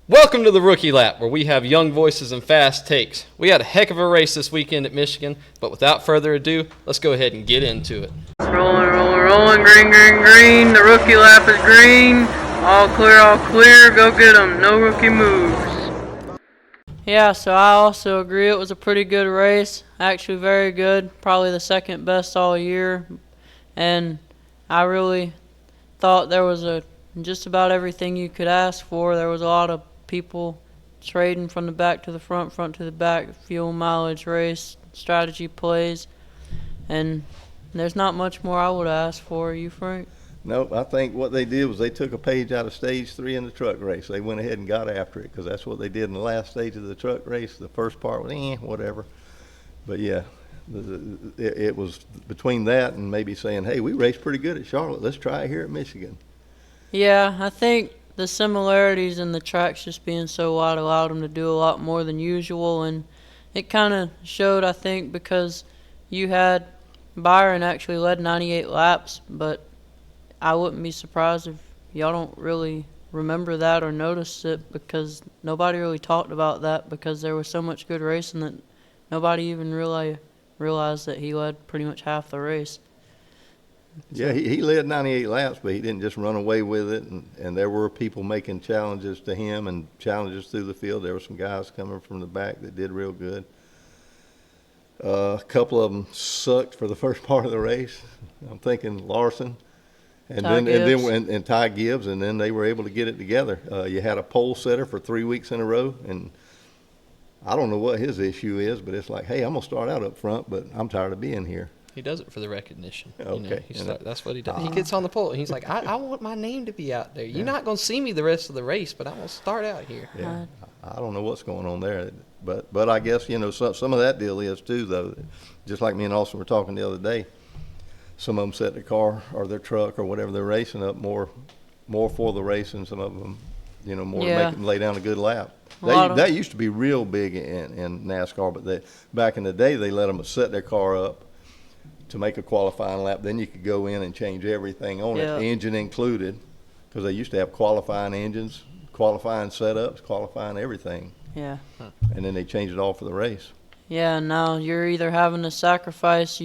Welcome to the Rookie Lap, where we have young voices and fast takes. We had a heck of a race this weekend at Michigan, but without further ado, let's go ahead and get into it. Rolling, green, green, green. The rookie lap is green. All clear, go get them. No rookie moves. Yeah, so I also agree it was a pretty good race. Actually very good. Probably the second best all year. And I really thought there was just about everything you could ask for. There was a lot of people trading from the back to the front to the back, fuel mileage race, strategy plays, and there's not much more I would ask for. You, Frank? Nope, I think what they did was they took a page out of stage 3 in the truck race. They went ahead and got after it because that's what they did in the last stage of the truck race. The first part was whatever. But yeah, it was between that and maybe saying, hey, we raced pretty good at Charlotte. Let's try it here at Michigan. Yeah, I think the similarities in the tracks just being so wide allowed them to do a lot more than usual, and it kind of showed, I think, because you had Byron actually led 98 laps, but I wouldn't be surprised if y'all don't really remember that or notice it because nobody really talked about that because there was so much good racing that nobody even realized that he led pretty much half the race. Yeah, he led 98 laps, but he didn't just run away with it, and there were people making challenges to him and challenges through the field. There were some guys coming from the back that did real good. A couple of them sucked for the first part of the race. I'm thinking Larson and Ty Gibbs, and then they were able to get it together. You had a pole setter for 3 weeks in a row, and I don't know what his issue is, but it's like, hey, I'm going to start out up front, but I'm tired of being here. He does it for the recognition. Okay. That's what he does. He gets on the pole, and he's like, I want my name to be out there. You're not going to see me the rest of the race, but I'm going to start out here. Yeah, I don't know what's going on there. But I guess, some of that deal is, too, though. Just like me and Austin were talking the other day, some of them set their car or their truck or whatever they're racing up more for the race, and some of them, more to make them lay down a good lap. That used to be real big in NASCAR, but back in the day, they let them set their car up to make a qualifying lap. Then you could go in and change everything on it, engine included, because they used to have qualifying engines, qualifying setups, qualifying everything. Yeah. And then they changed it all for the race. Yeah, now you're either having to sacrifice,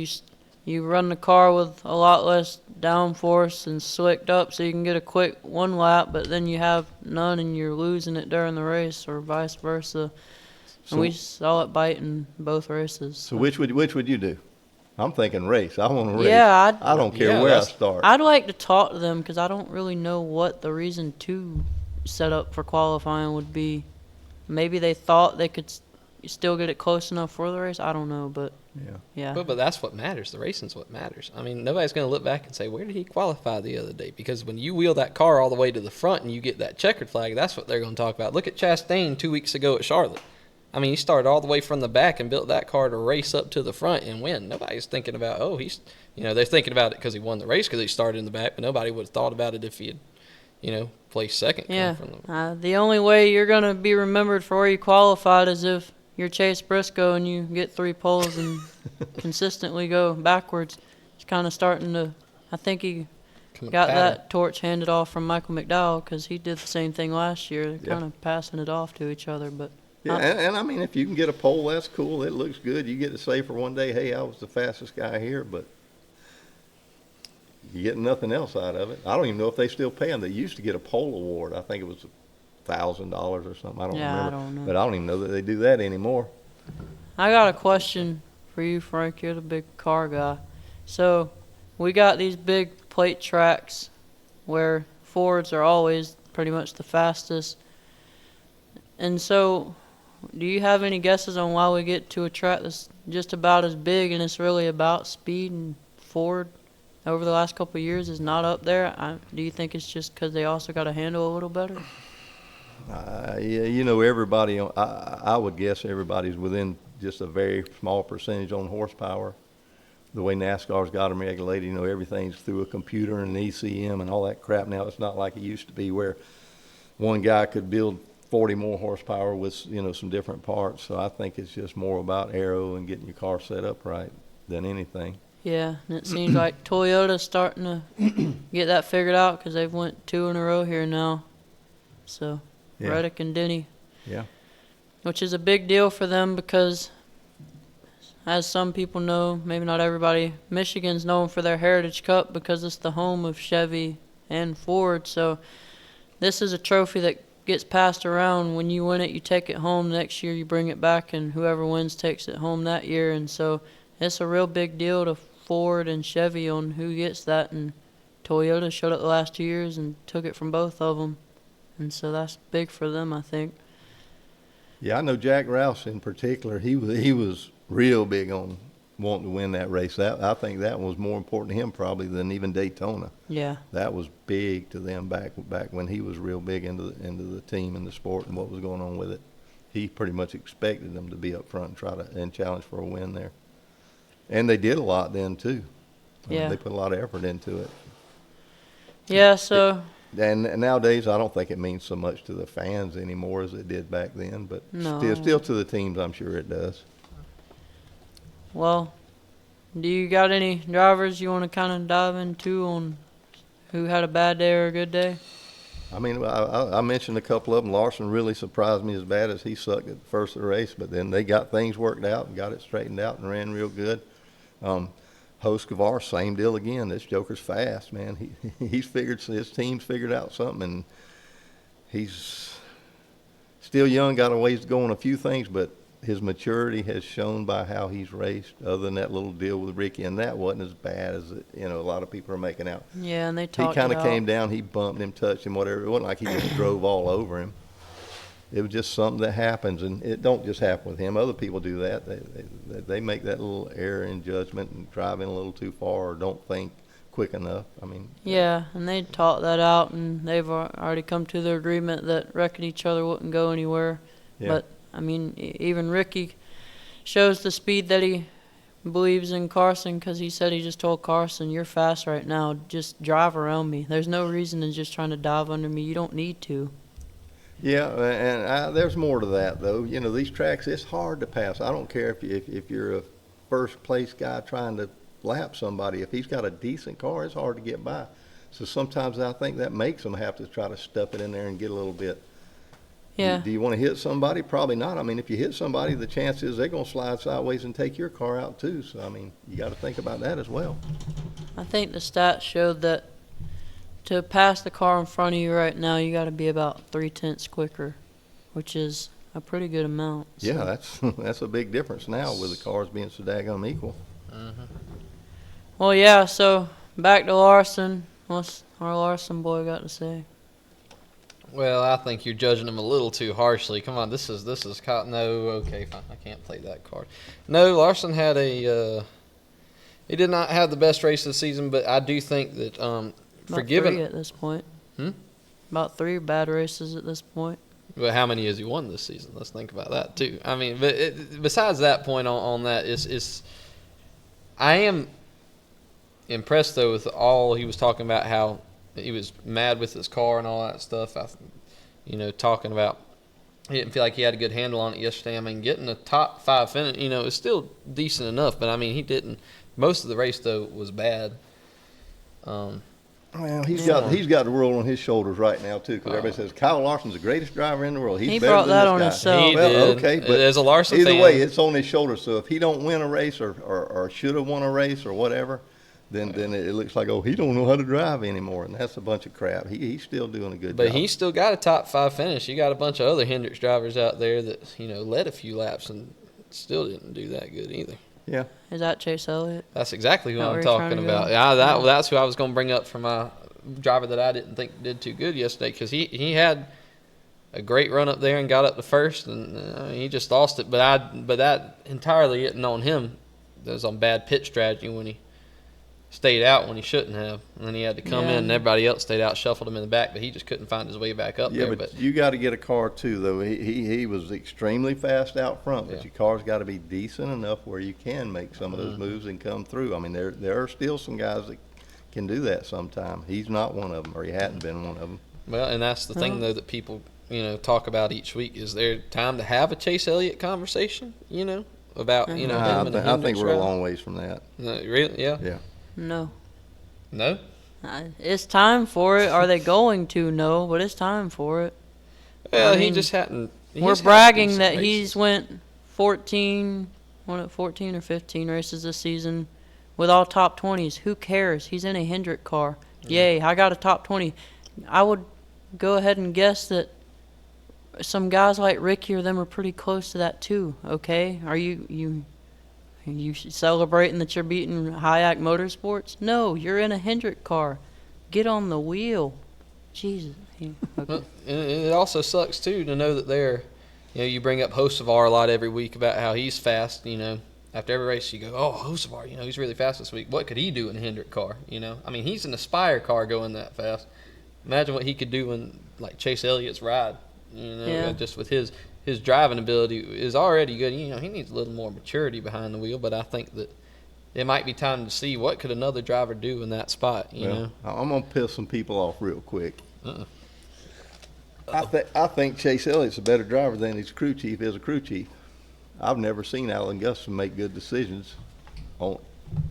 you run the car with a lot less downforce and slicked up so you can get a quick one lap, but then you have none and you're losing it during the race, or vice versa. And we saw it bite in both races. So which would you do? I'm thinking race. I want to race. Yeah, I don't care where I start. I'd like to talk to them because I don't really know what the reason to set up for qualifying would be. Maybe they thought they could still get it close enough for the race. I don't know, but yeah. But that's what matters. The racing's what matters. I mean, nobody's going to look back and say, where did he qualify the other day? Because when you wheel that car all the way to the front and you get that checkered flag, that's what they're going to talk about. Look at Chastain 2 weeks ago at Charlotte. I mean, he started all the way from the back and built that car to race up to the front and win. Nobody's thinking about, they're thinking about it because he won the race because he started in the back, but nobody would have thought about it if he had, placed second. Yeah, the only way you're going to be remembered for where you qualified is if you're Chase Briscoe and you get 3 poles and consistently go backwards. It's kind of starting to, I think he got that torch handed off from Michael McDowell because he did the same thing last year. They're kind of passing it off to each other, but. Yeah, and I mean, if you can get a pole, that's cool. It looks good. You get to say for one day, hey, I was the fastest guy here, but you get nothing else out of it. I don't even know if they still pay them. They used to get a pole award. I think it was $1,000 or something. I don't remember. I don't know. But I don't even know that they do that anymore. I got a question for you, Frank. You're the big car guy. So we got these big plate tracks where Fords are always pretty much the fastest. And so do you have any guesses on why we get to a track that's just about as big and it's really about speed, and Ford over the last couple of years is not up there? Do you think it's just because they also got to handle a little better? Everybody, I would guess everybody's within just a very small percentage on horsepower. The way NASCAR's got them regulated, everything's through a computer and an ECM and all that crap now. It's not like it used to be where one guy could build 40 more horsepower with, some different parts. So I think it's just more about aero and getting your car set up right than anything. Yeah, and it seems like Toyota's starting to get that figured out because they've went 2 in a row here now. So Yeah. Reddick and Denny. Yeah. Which is a big deal for them because, as some people know, maybe not everybody, Michigan's known for their Heritage Cup because it's the home of Chevy and Ford. So this is a trophy that gets passed around. When you win it, you take it home. Next year, you bring it back, and whoever wins takes it home that year. And so it's a real big deal to Ford and Chevy on who gets that. And Toyota showed up the last 2 years and took it from both of them. And so that's big for them, I think. Yeah, I know Jack Rouse in particular. He was real big on wanting to win that race. I think that was more important to him probably than even Daytona. Yeah. That was big to them back when he was real big into the team and the sport and what was going on with it. He pretty much expected them to be up front and try to challenge for a win there. And they did a lot then too. Yeah. They put a lot of effort into it. Yeah, so. And nowadays, I don't think it means so much to the fans anymore as it did back then, but No. still to the teams, I'm sure it does. Well, do you got any drivers you want to kind of dive into on who had a bad day or a good day? I mean, I mentioned a couple of them. Larson really surprised me as bad as he sucked at the first of the race, but then they got things worked out and got it straightened out and ran real good. Hoskovar, same deal again. This joker's fast, man. He's figured, his team's figured out something, and he's still young, got a ways to go on a few things, but his maturity has shown by how he's raced, other than that little deal with Ricky, and that wasn't as bad as a lot of people are making out. Yeah, and they He talked kind of about came down, he bumped him, touched him, whatever. It wasn't like he just drove all over him. It was just something that happens, and it don't just happen with him. Other people do that. They make that little error in judgment and drive in a little too far or don't think quick enough. I mean. Yeah, and they talked that out, and they've already come to the agreement that wrecking each other wouldn't go anywhere. Yeah. But, I mean, even Ricky shows the speed that he believes in Carson because he said he just told Carson, "You're fast right now. Just drive around me. There's no reason in just trying to dive under me. You don't need to." Yeah, and there's more to that, though. These tracks, it's hard to pass. I don't care if you're a first-place guy trying to lap somebody. If he's got a decent car, it's hard to get by. So sometimes I think that makes them have to try to stuff it in there and get a little bit. Yeah. Do you want to hit somebody? Probably not. I mean, if you hit somebody, the chance is they're going to slide sideways and take your car out, too. So, I mean, you got to think about that as well. I think the stats showed that to pass the car in front of you right now, you got to be about 3/10 quicker, which is a pretty good amount. So. Yeah, that's a big difference now with the cars being so daggone equal. Mm-hmm. Well, yeah, so back to Larson. What's our Larson boy got to say? Well, I think you're judging him a little too harshly. Come on, this is no, okay, fine. I can't play that card. No, Larson had he did not have the best race of the season, but I do think that About 3 at this point. About 3 bad races at this point. But how many has he won this season? Let's think about that too. I mean, but besides that point on that I am impressed though with all he was talking about, how he was mad with his car and all that stuff. Talking about he didn't feel like he had a good handle on it yesterday. I mean, getting a top 5 finish, is still decent enough, but I mean, he didn't. Most of the race though was bad. Well, he's got the world on his shoulders right now too, because everybody says Kyle Larson's the greatest driver in the world. He better brought than that this on guy. himself. He Well, did. okay, but As a Larson either fan, way, it's on his shoulders. So if he don't win a race or should have won a race or whatever, then it looks like, oh, he don't know how to drive anymore, and that's a bunch of crap. He's still doing a good job. But he's still got a top 5 finish. You got a bunch of other Hendricks drivers out there that led a few laps and still didn't do that good either. Yeah. Is that Chase Elliott? That's exactly who That I'm where you're trying talking to go? about. Yeah, that's who I was going to bring up for my driver that I didn't think did too good yesterday, because he had a great run up there and got up to first, and he just lost it. But that entirely isn't on him. That was on bad pit strategy when he stayed out when he shouldn't have, and then he had to come in, and everybody else stayed out, shuffled him in the back, but he just couldn't find his way back up there. Yeah, but you got to get a car too, though. He was extremely fast out front, but your car's got to be decent enough where you can make some of those moves and come through. I mean, there are still some guys that can do that sometime. He's not one of them, or he hadn't been one of them. Well, and that's the thing, though, that people, talk about each week. Is there time to have a Chase Elliott conversation, about, him and I think we're a long ways from that. No, really? Yeah? Yeah. No. No? It's time for it. Are they going to? No, but it's time for it. Well, I he mean, just hadn't. We're bragging that he's went 14 or 15 races this season with all top 20s. Who cares? He's in a Hendrick car. Yay, I got a top 20. I would go ahead and guess that some guys like Ricky or them are pretty close to that too, okay? Are you celebrating that you're beating Hayek Motorsports? No, you're in a Hendrick car. Get on the wheel. Jesus. Okay. Well, and it also sucks too to know that you bring up Hocevar a lot every week about how he's fast. After every race you go, oh, Hocevar, he's really fast this week. What could he do in a Hendrick car? I mean, he's an Aspire car going that fast. Imagine what he could do in like Chase Elliott's ride. Just with his driving ability is already good. He needs a little more maturity behind the wheel, but I think that it might be time to see what could another driver do in that spot. I'm gonna piss some people off real quick. I think Chase Elliott's a better driver than his crew chief is a crew chief. I've never seen Alan Gusson make good decisions.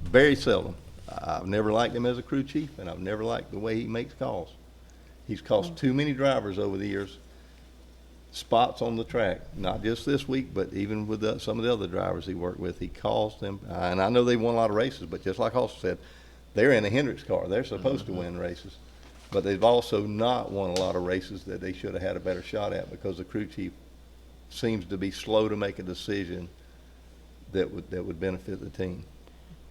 Very seldom. I've never liked him as a crew chief, and I've never liked the way he makes calls. He's cost too many drivers over the years spots on the track, not just this week, but even with some of the other drivers he worked with. He caused them, and I know they won a lot of races, but just like Austin said, they're in a Hendricks car. They're supposed to win races, but they've also not won a lot of races that they should have had a better shot at because the crew chief seems to be slow to make a decision that would benefit the team.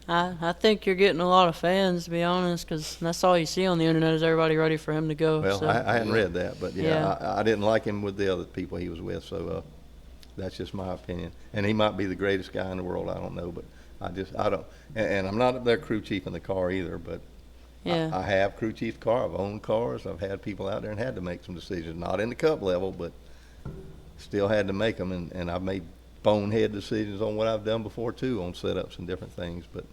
I think you're getting a lot of fans, to be honest, because that's all you see on the internet is everybody ready for him to go. Well, so. I hadn't read that, but I didn't like him with the other people he was with, so that's just my opinion. And he might be the greatest guy in the world, I don't know, but I don't. And I'm not their crew chief in the car either, but I have crew chief car. I've owned cars. I've had people out there and had to make some decisions, not in the cup level, but still had to make them, and I've made bonehead decisions on what I've done before too, on setups and different things. But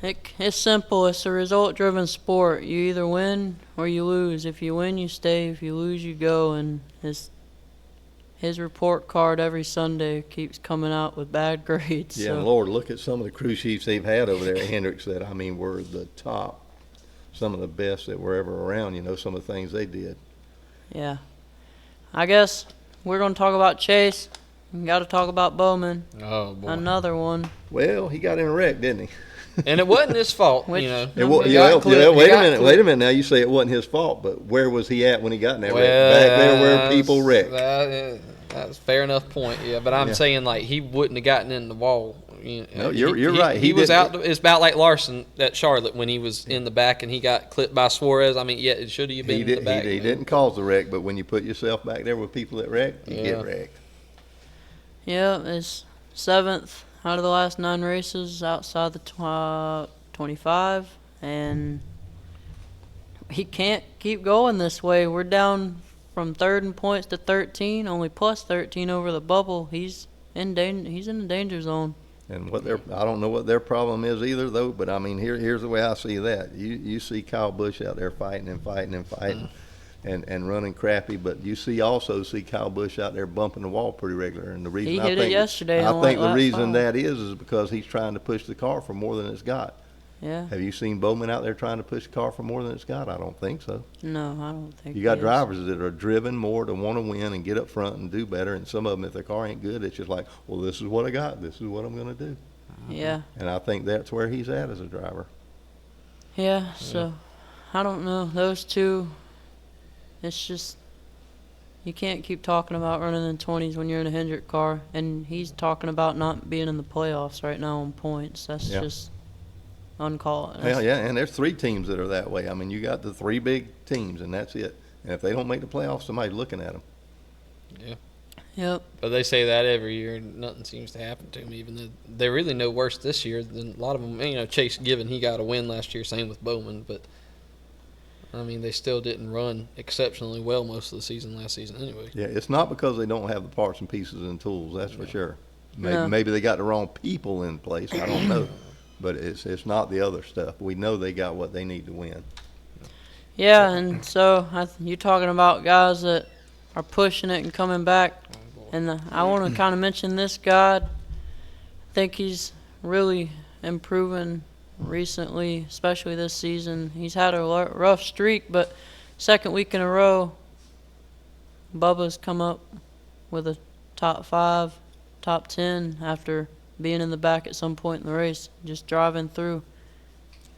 it's simple. It's a result-driven sport. You either win or you lose. If you win, you stay. If you lose, you go. And his report card every Sunday keeps coming out with bad grades. Yeah, and Lord, look at some of the crew chiefs they've had over there at Hendricks that were the top, some of the best that were ever around. Some of the things they did. Yeah, I guess we're going to talk about Chase. We got to talk about Bowman. Oh boy, another one. Well, he got in a wreck, didn't he? And it wasn't his fault, Wait a minute. Now you say it wasn't his fault, but where was he at when he got in that wreck? Back there where people wrecked. That's a fair enough point, yeah. But I'm saying, like, he wouldn't have gotten in the wall. No, you're right. He was out. It's about like Larson at Charlotte when he was in the back and he got clipped by Suarez. I mean, yeah, it should have been in the back. He didn't cause the wreck, but when you put yourself back there with people that wrecked, you get wrecked. Yeah, it's 7th out of the last 9 races outside the 25, and he can't keep going this way. We're down from 3rd in points to 13, only plus 13 over the bubble. He's in the danger zone. And I don't know what their problem is either, though. But I mean, here's the way I see that. You see Kyle Busch out there fighting and fighting and fighting, and running crappy. But you also see Kyle Busch out there bumping the wall pretty regular. And the reason he hit it yesterday. I think the reason that is because he's trying to push the car for more than it's got. Yeah. Have you seen Bowman out there trying to push the car for more than it's got? I don't think so. No, I don't think. You got drivers that are driven more to want to win and get up front and do better, and some of them, if their car ain't good, it's just like, well, this is what I got. This is what I'm going to do. Yeah. And I think that's where he's at as a driver. Yeah. So, I don't know. Those two. It's just you can't keep talking about running in 20s when you're in a Hendrick car, and he's talking about not being in the playoffs right now on points. That's just uncalled. Yeah, and there's 3 teams that are that way. I mean, you got the 3 big teams, and that's it. And if they don't make the playoffs, somebody's looking at them. Yeah. Yep. But they say that every year, and nothing seems to happen to them. Even though they're really no worse this year than a lot of them. Chase Gibbon, he got a win last year. Same with Bowman, but I mean, they still didn't run exceptionally well most of the season last season anyway. Yeah, it's not because they don't have the parts and pieces and tools. That's for sure. Maybe they got the wrong people in place. I don't know. But it's not the other stuff. We know they got what they need to win. Yeah, and so you're talking about guys that are pushing it and coming back. And I want to kind of mention this guy. I think he's really improving recently, especially this season. He's had a rough streak, but second week in a row, Bubba's come up with a top 5, top 10 after being in the back at some point in the race, just driving through.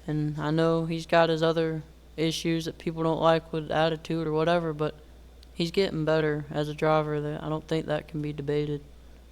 And I know he's got his other issues that people don't like with attitude or whatever, but he's getting better as a driver. I don't think that can be debated.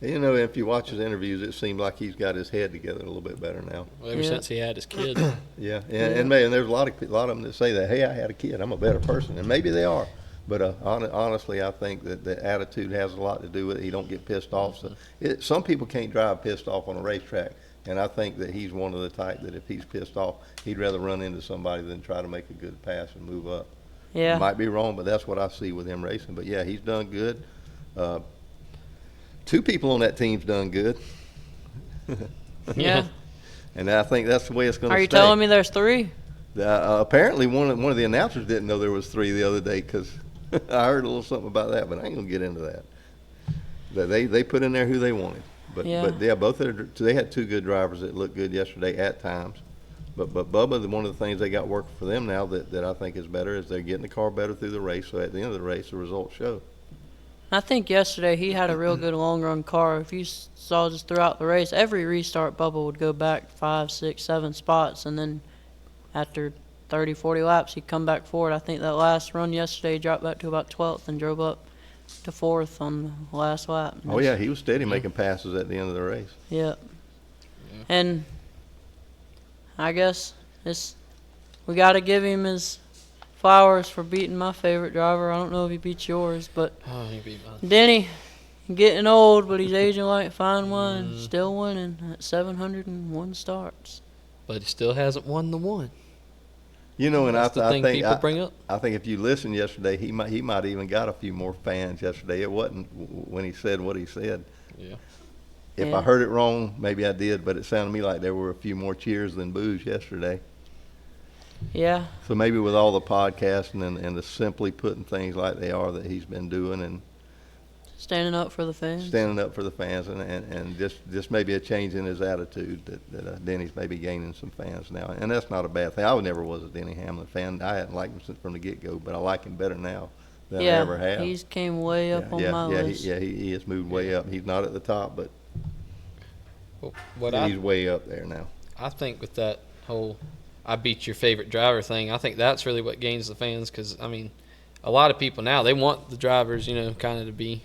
You know, if you watch his interviews, it seems like he's got his head together a little bit better now. Well, ever since he had his kid. Yeah, and there's a lot of them that say that, hey, I had a kid, I'm a better person, and maybe they are. But honestly, I think that the attitude has a lot to do with it. He don't get pissed off. So some people can't drive pissed off on a racetrack, and I think that he's one of the type that if he's pissed off, he'd rather run into somebody than try to make a good pass and move up. Yeah. Might be wrong, but that's what I see with him racing. But yeah, he's done good. 2 people on that team's done good. Yeah. And I think that's the way it's going to stay. Are you telling me there's 3? Apparently, one of the announcers didn't know there was 3 the other day because I heard a little something about that, but I ain't gonna get into that. But they put in there who they wanted. But both they had 2 good drivers that looked good yesterday at times. But Bubba, one of the things they got working for them now that I think is better is they're getting the car better through the race. So at the end of the race, the results show. I think yesterday he had a real good long run car. If you saw just throughout the race, every restart Bubba would go back 5, 6, 7 spots, and then after 30, 40 laps, he'd come back forward. I think that last run yesterday, he dropped back to about 12th and drove up to 4th on the last lap. Oh, yeah, he was steady making passes at the end of the race. Yeah. And I guess we got to give him his flowers for beating my favorite driver. I don't know if he beat yours, but He beat mine. Denny, getting old, but he's aging like a fine wine, still winning at 701 starts. But he still hasn't won the one. You know, and That's the thing people bring up. I think if you listen yesterday, he might even got a few more fans yesterday. It wasn't when he said what he said. Yeah. If I heard it wrong, maybe I did, but it sounded to me like there were a few more cheers than boos yesterday. Yeah. So maybe with all the podcasting and the simply putting things like they are that he's been doing and Standing up for the fans. And just maybe a change in his attitude that Denny's maybe gaining some fans now. And that's not a bad thing. I never was a Denny Hamlin fan. I hadn't liked him since from the get-go, but I like him better now than I ever have. Yeah, he's came way up on my list. He has moved way up. He's not at the top, but Well, he's way up there now. I think with that whole I beat your favorite driver thing, I think that's really what gains the fans because, I mean, a lot of people now, they want the drivers, kind of to be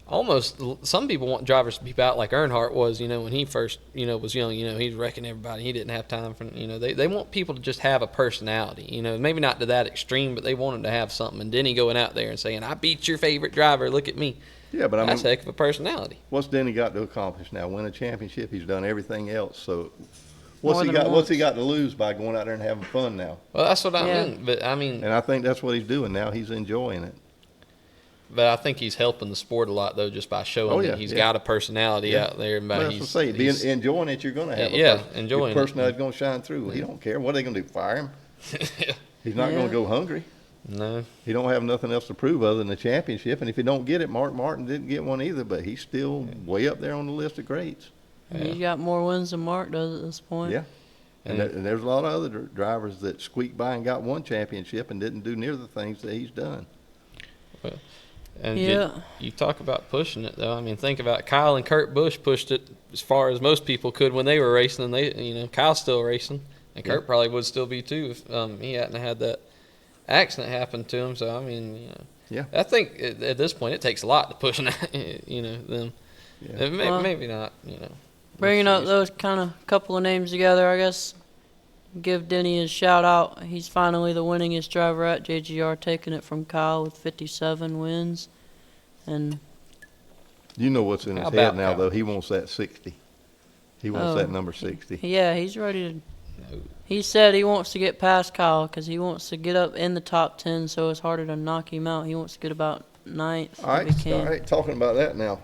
almost – some people want drivers to be out like Earnhardt was, when he first, was young. He's wrecking everybody. He didn't have time for – they want people to just have a personality, maybe not to that extreme, but they want them to have something. And Denny going out there and saying, I beat your favorite driver, look at me. Yeah, but that's a heck of a personality. What's Denny got to accomplish now? Win a championship. He's done everything else. So what's he got to lose by going out there and having fun now? Well, that's what I mean. But and I think that's what he's doing now. He's enjoying it. But I think he's helping the sport a lot though, just by showing that he's got a personality out there. And he's enjoying it. You're going to have enjoying your personality's going to shine through. He don't care. What are they going to do? Fire him? He's not going to go hungry. No. He don't have nothing else to prove other than the championship. And if he don't get it, Mark Martin didn't get one either, but he's still way up there on the list of greats. Yeah. He's got more wins than Mark does at this point. Yeah. And there's a lot of other drivers that squeaked by and got one championship and didn't do near the things that he's done. Well, and you talk about pushing it, though. I mean, think about Kyle and Kurt Busch pushed it as far as most people could when they were racing. And Kyle's still racing, and Kurt probably would still be too if he hadn't had that accident happen to him. So I mean, I think at this point it takes a lot to push them. Yeah. Maybe not. Bringing up those kind of couple of names together, I guess. Give Denny his shout out. He's finally the winningest driver at JGR, taking it from Kyle with 57 wins. And you know what's in his head now, though. He wants that 60. He wants that number 60. Yeah, he's ready to. He said he wants to get past Kyle because he wants to get up in the top 10, so it's harder to knock him out. He wants to get about 9th. All right, talking about that now.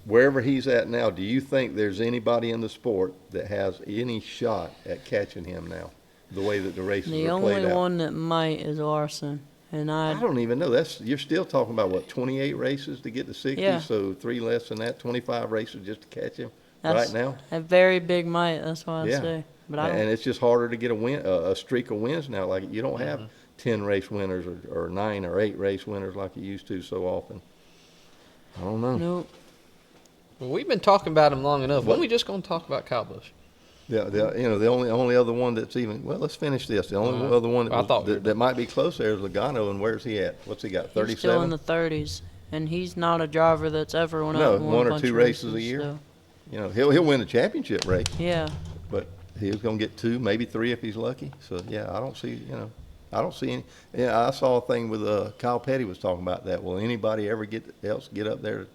Wherever he's at now, do you think there's anybody in the sport that has any shot at catching him now, the way that the races are played out? The only one that might is Larson. And I don't even know. You're still talking about, 28 races to get to 60? Yeah. So 3 less than that, 25 races just to catch him right now? A very big might, that's what I say. But and it's just harder to get a streak of wins now. Like you don't have 10 race winners or 9 or 8 race winners like he used to so often. I don't know. Nope. Well, we've been talking about him long enough. When What? are we just going to talk about Kyle Busch? The only other one that's even, well, let's finish this. The only other one I thought we were that might be close there is Logano, and where's he at? What's he got, 37? He's still in the 30s, and he's not a driver that's ever went No, out and won one a or bunch two of races a year. So, He'll win a championship race, yeah. but he's going to get 2, maybe 3 if he's lucky. So, yeah, I don't see any. Yeah, I saw a thing with Kyle Petty was talking about that. Will anybody ever get up there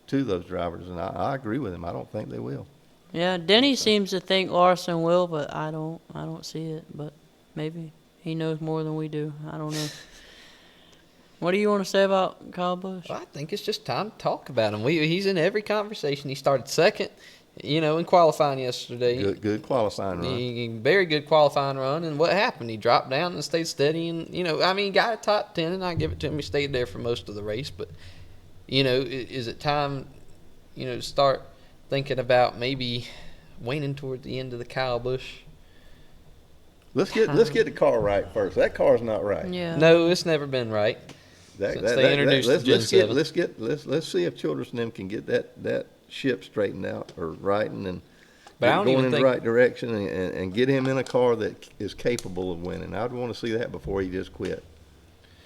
to those drivers? And I agree with him. I don't think they will. Yeah, Denny seems to think Larson will, but I don't see it. But maybe he knows more than we do. I don't know. What do you want to say about Kyle Busch? Well, I think it's just time to talk about him. He's in every conversation. He started second, in qualifying yesterday. Good qualifying run. Very good qualifying run. And what happened? He dropped down and stayed steady. And, he got a top 10, and I give it to him. He stayed there for most of the race. But, is it time, to start thinking about maybe waning toward the end of the Kyle Busch? Let's get the car right first. That car's not right. Yeah. No, it's never been right. Since they introduced the Gen 7. Let's see if Childress and them can get that ship straightened out or right and But I don't going even in the think right direction and get him in a car that is capable of winning. I'd want to see that before he just quit.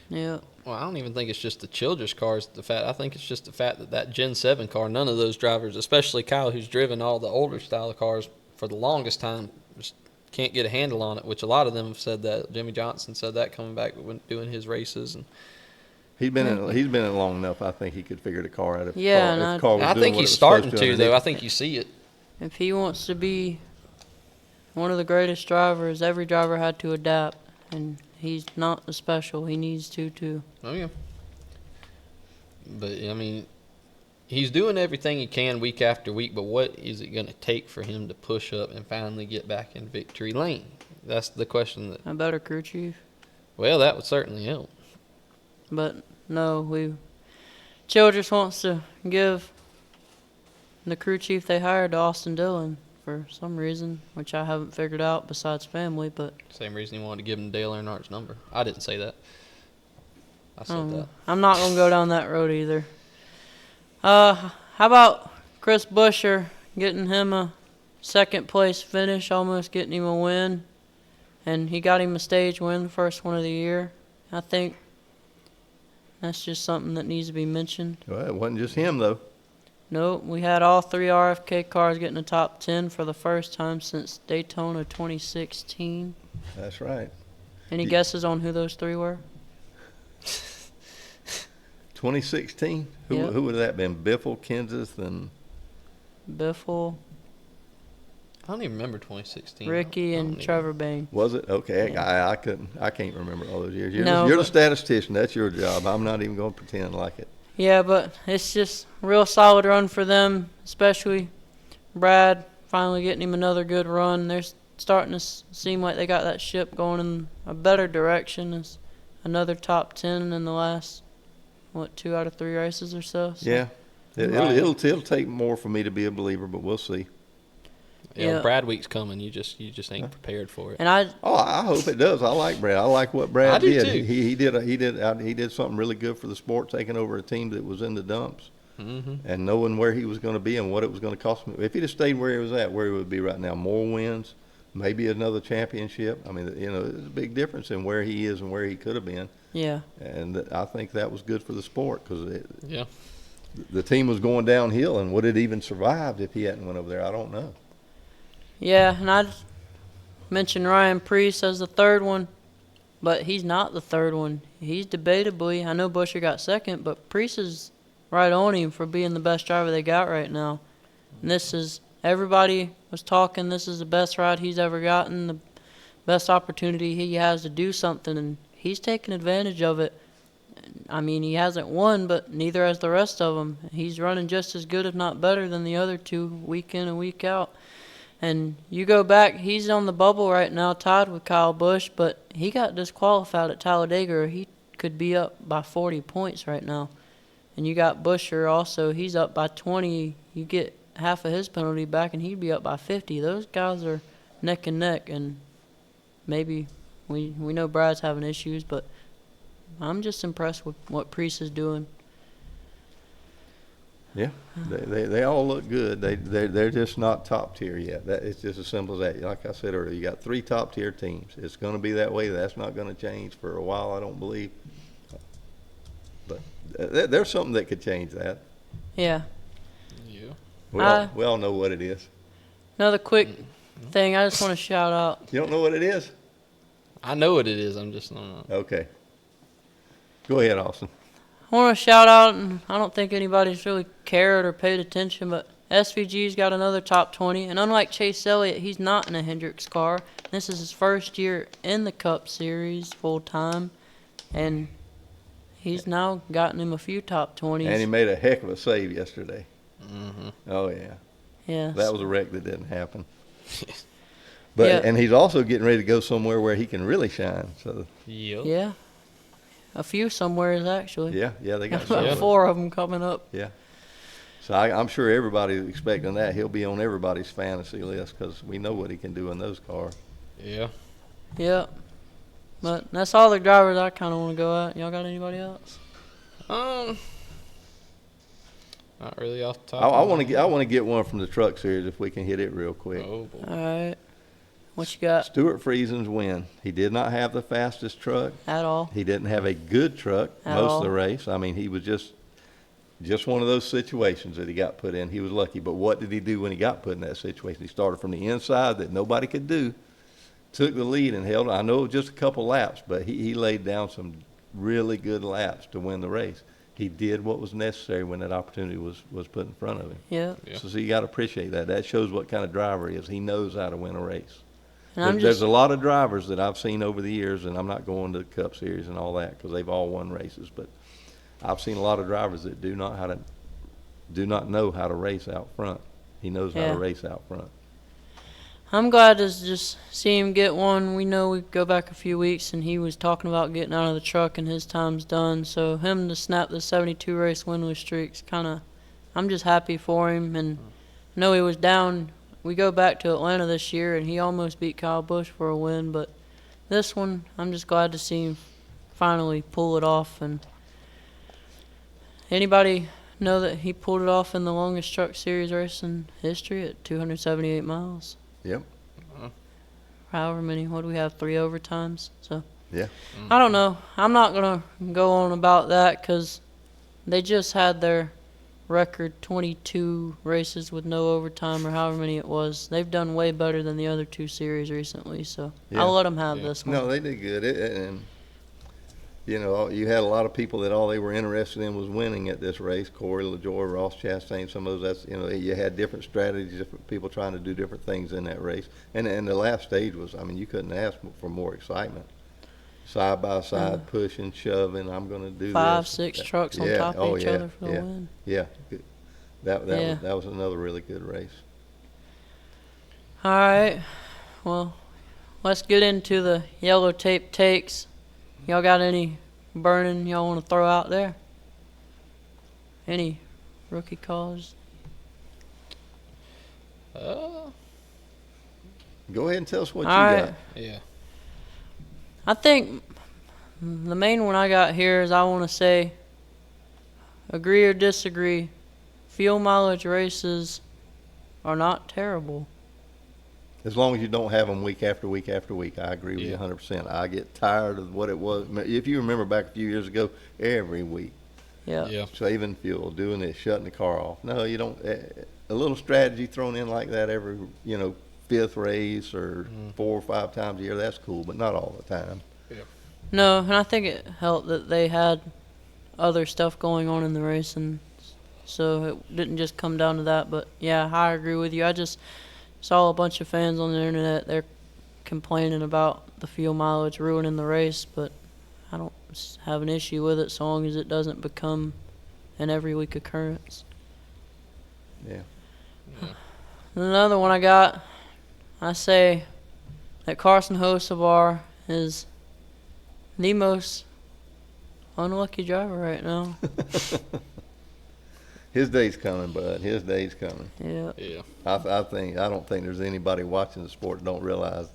Yeah. Well, I don't even think it's just the Childress cars. I think it's just the fact that Gen 7 car, none of those drivers, especially Kyle, who's driven all the older style of cars for the longest time, just can't get a handle on it, which a lot of them have said that. Jimmy Johnson said that coming back when doing his races. And He's been in long enough. I think he could figure the car out. Yeah, if the car was I doing think what it he's was starting supposed to, though. I underneath. think you see it. If he wants to be one of the greatest drivers, every driver had to adapt, and he's not the special. He needs to too. Oh, yeah. But, he's doing everything he can week after week, but what is it going to take for him to push up and finally get back in victory lane? That's the question. A better crew chief. Well, that would certainly help. But no, Childress wants to give the crew chief they hired to Austin Dillon for some reason, which I haven't figured out besides family. But Same reason he wanted to give him Dale Earnhardt's number. I didn't say that. I said that. I'm not gonna go down that road either. How about Chris Buescher, getting him a second place finish, almost getting him a win, and he got him a stage win, the first one of the year. I think that's just something that needs to be mentioned. Well, it wasn't just him though. Nope, we had all 3 RFK cars getting the top 10 for the first time since Daytona 2016. That's right. Any guesses on who those 3 were? 2016. Yep. Who would that have been? Biffle, Kenseth, and Biffle, I don't even remember 2016. Ricky, I don't and even- Trevor Bayne. was it? Okay, Yeah. I can't remember all those years. You're, No, you're the but- statistician. That's your job. I'm not even going to pretend like it. Yeah, but it's just a real solid run for them, especially Brad finally getting him another good run. They're starting to seem like they got that ship going in a better direction. It's another top 10 in the last, 2 out of 3 races or so. Yeah. Right. It'll take more for me to be a believer, but we'll see. Yeah. Brad Week's coming. You just ain't prepared for it. And I hope it does. I like Brad. I like what Brad I do did. too. He did something really good for the sport, taking over a team that was in the dumps and knowing where he was going to be and what it was going to cost him. If he'd have stayed where he was at, where he would be right now, more wins, maybe another championship. I mean, there's a big difference in where he is and where he could have been. yeah. And I think that was good for the sport because Yeah. the team was going downhill, and would it even survived if he hadn't went over there? I don't know. Yeah, and I'd mention Ryan Preece as the third one, but he's not the third one. He's debatably, I know Buescher got second, but Preece is right on him for being the best driver they got right now. And everybody was talking, this is the best ride he's ever gotten, the best opportunity he has to do something, and he's taking advantage of it. I mean, he hasn't won, but neither has the rest of them. He's running just as good, if not better, than the other 2 week in and week out. And you go back, he's on the bubble right now, tied with Kyle Busch, but he got disqualified at Talladega, or he could be up by 40 points right now. And you got Buescher also, he's up by 20. You get half of his penalty back, and he'd be up by 50. Those guys are neck and neck, and maybe We know Brad's having issues, but I'm just impressed with what Priest is doing. Yeah, they all look good. They're just not top tier yet. It's just as simple as that. Like I said earlier, you got 3 top tier teams. It's going to be that way. That's not going to change for a while, I don't believe. But there's something that could change that. Yeah. Yeah. We all know what it is. Another quick thing I just want to shout out. You don't know what it is? I know what it is. I'm just not. Okay. Go ahead, Austin. I want to shout out, and I don't think anybody's really cared or paid attention, but SVG's got another top 20. And unlike Chase Elliott, he's not in a Hendricks car. This is his first year in the Cup Series full time, and he's now gotten him a few top 20s. And he made a heck of a save yesterday. Mm-hmm. Oh, yeah. Yeah. That was a wreck that didn't happen. But Yeah. And he's also getting ready to go somewhere where he can really shine. So Yep. Yeah. A few somewheres, actually. yeah, they got About some. 4 of them coming up. Yeah. So I'm sure everybody's expecting that. He'll be on everybody's fantasy list because we know what he can do in those cars. Yeah. Yep. But that's all the drivers I kind of want to go at. Y'all got anybody else? Not really off the top. I want to get one from the truck series if we can hit it real quick. Oh boy. All right. What you got? Stuart Friesen's win. He did not have the fastest truck. At all? He didn't have a good truck At most all. of the race. I mean, he was just one of those situations that he got put in. He was lucky. But what did he do when he got put in that situation? He started from the inside that nobody could do, took the lead and held. I know it was just a couple laps, but he laid down some really good laps to win the race. He did what was necessary when that opportunity was put in front of him. Yep. Yeah. So you got to appreciate that. That shows what kind of driver he is. He knows how to win a race. And There's a lot of drivers that I've seen over the years, and I'm not going to the Cup Series and all that because they've all won races, but I've seen a lot of drivers that do not know how to race out front. He knows how Yeah. to race out front. I'm glad to just see him get one. We know we go back a few weeks, and he was talking about getting out of the truck, and his time's done. So him to snap the 72 race winless streaks, I'm just happy for him. And I know he was down. We go back to Atlanta this year, and he almost beat Kyle Busch for a win. But this one, I'm just glad to see him finally pull it off. And anybody know that he pulled it off in the longest truck series race in history at 278 miles? Yep. However many, what do we have, 3 overtimes? So Yeah. I don't know. I'm not going to go on about that because they just had their record 22 races with no overtime or however many it was. They've done way better than the other 2 series recently, so Yeah. I'll let them have Yeah. this one. No, they did good. And, you know, you had a lot of people that all they were interested in was winning at this race. Corey LaJoy, Ross Chastain, some of those, you had different strategies, different people trying to do different things in that race. And the last stage was, I mean, you couldn't ask for more excitement. Side by side, pushing, shoving, I'm going to do 5, this. 6 trucks on Yeah. top Oh, of each yeah. other for the Yeah. win. Yeah. Good. That Yeah. was another really good race. All right. Well, let's get into the yellow tape takes. Y'all got any burning y'all want to throw out there? Any rookie calls? Go ahead and tell us what All you right. got. Yeah. I think the main one I got here is I want to say, agree or disagree, fuel mileage races are not terrible. As long as you don't have them week after week after week, I agree with you Yeah. 100%. I get tired of what it was. If you remember back a few years ago, every week, Yeah. Yeah. saving fuel, doing this, shutting the car off. No, you don't. A little strategy thrown in like that every, 5th race or 4 or 5 times a year, that's cool, but not all the time. No, and I think it helped that they had other stuff going on in the race, and so it didn't just come down to that. But yeah, I agree with you. I just saw a bunch of fans on the internet. They're complaining about the fuel mileage ruining the race, but I don't have an issue with it so long as it doesn't become an every week occurrence. Yeah. And another one I got, I say that Carson Hocevar is the most unlucky driver right now. His day's coming, bud. His day's coming. Yeah. Yeah. I don't think there's anybody watching the sport that don't realize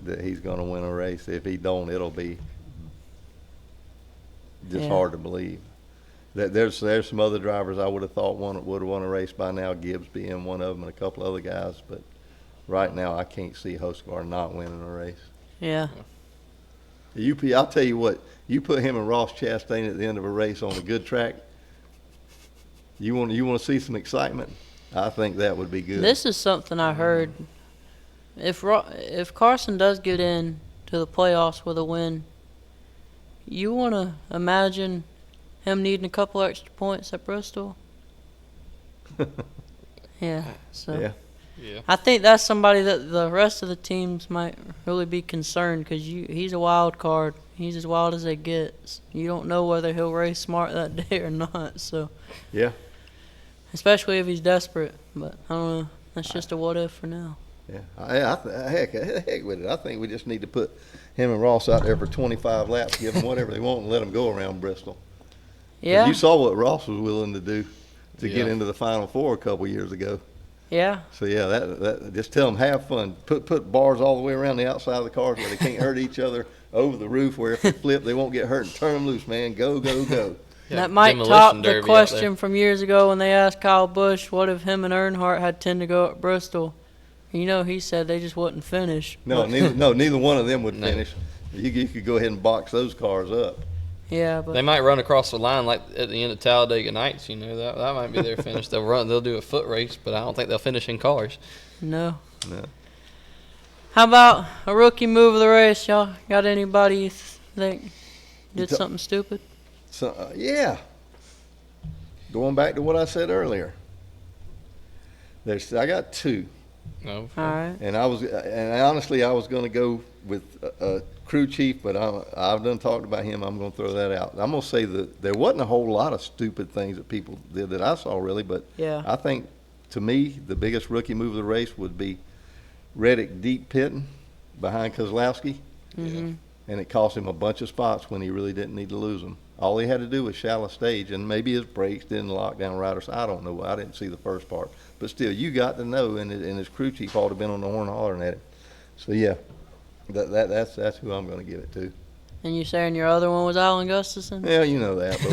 that he's going to win a race. If he don't, it'll be just Yeah. hard to believe. There's some other drivers I would have thought would have won a race by now, Gibbs being one of them and a couple other guys. But right now, I can't see Hosgar not winning a race. Yeah. I'll tell you what, you put him and Ross Chastain at the end of a race on a good track, you want to see some excitement? I think that would be good. This is something I heard. If Carson does get in to the playoffs with a win, you want to imagine him needing a couple extra points at Bristol? Yeah. So Yeah. Yeah. I think that's somebody that the rest of the teams might really be concerned because he's a wild card. He's as wild as they get. You don't know whether he'll race smart that day or not. So Yeah. especially if he's desperate. But I don't know. That's just a what if for now. Yeah. Heck with it. I think we just need to put him and Ross out there for 25 laps, give them whatever they want, and let them go around Bristol. 'Cause Yeah. You saw what Ross was willing to do to get Yeah. into the Final Four a couple years ago. Yeah. So yeah, that just tell them have fun. Put bars all the way around the outside of the cars where they can't hurt each other, over the roof where if they flip they won't get hurt, and turn them loose, man. Go, go, go. Yeah, That might demolition top the derby out question there. from years ago when they asked Kyle Busch what if him and Earnhardt had 10 to go at Bristol. You know, he said they just wouldn't finish. No, neither one of them would No. finish. You could go ahead and box those cars up. Yeah, but They might run across the line like at the end of Talladega Nights. You know that might be their finish. They'll do a foot race, but I don't think they'll finish in cars. no. No. How about a rookie move of the race? Y'all got anybody you think did ta- something stupid? So yeah, going back to what I said earlier. I got two. No. All right. And honestly, I was going to go with a crew chief, but I've done talked about him. I'm going to throw that out. I'm going to say that there wasn't a whole lot of stupid things that people did that I saw really, but Yeah. I think to me the biggest rookie move of the race would be Reddick deep pitting behind Kozlowski, Mm-hmm. and it cost him a bunch of spots when he really didn't need to lose them. All he had to do was shallow stage, and maybe his brakes didn't lock down right, or so. I don't know. I didn't see the first part. But still, you got to know, and his crew chief ought to have been on the horn hollering at him. So, yeah, that's who I'm going to give it to. And you saying your other one was Alan Gustafson? Yeah, you know that. But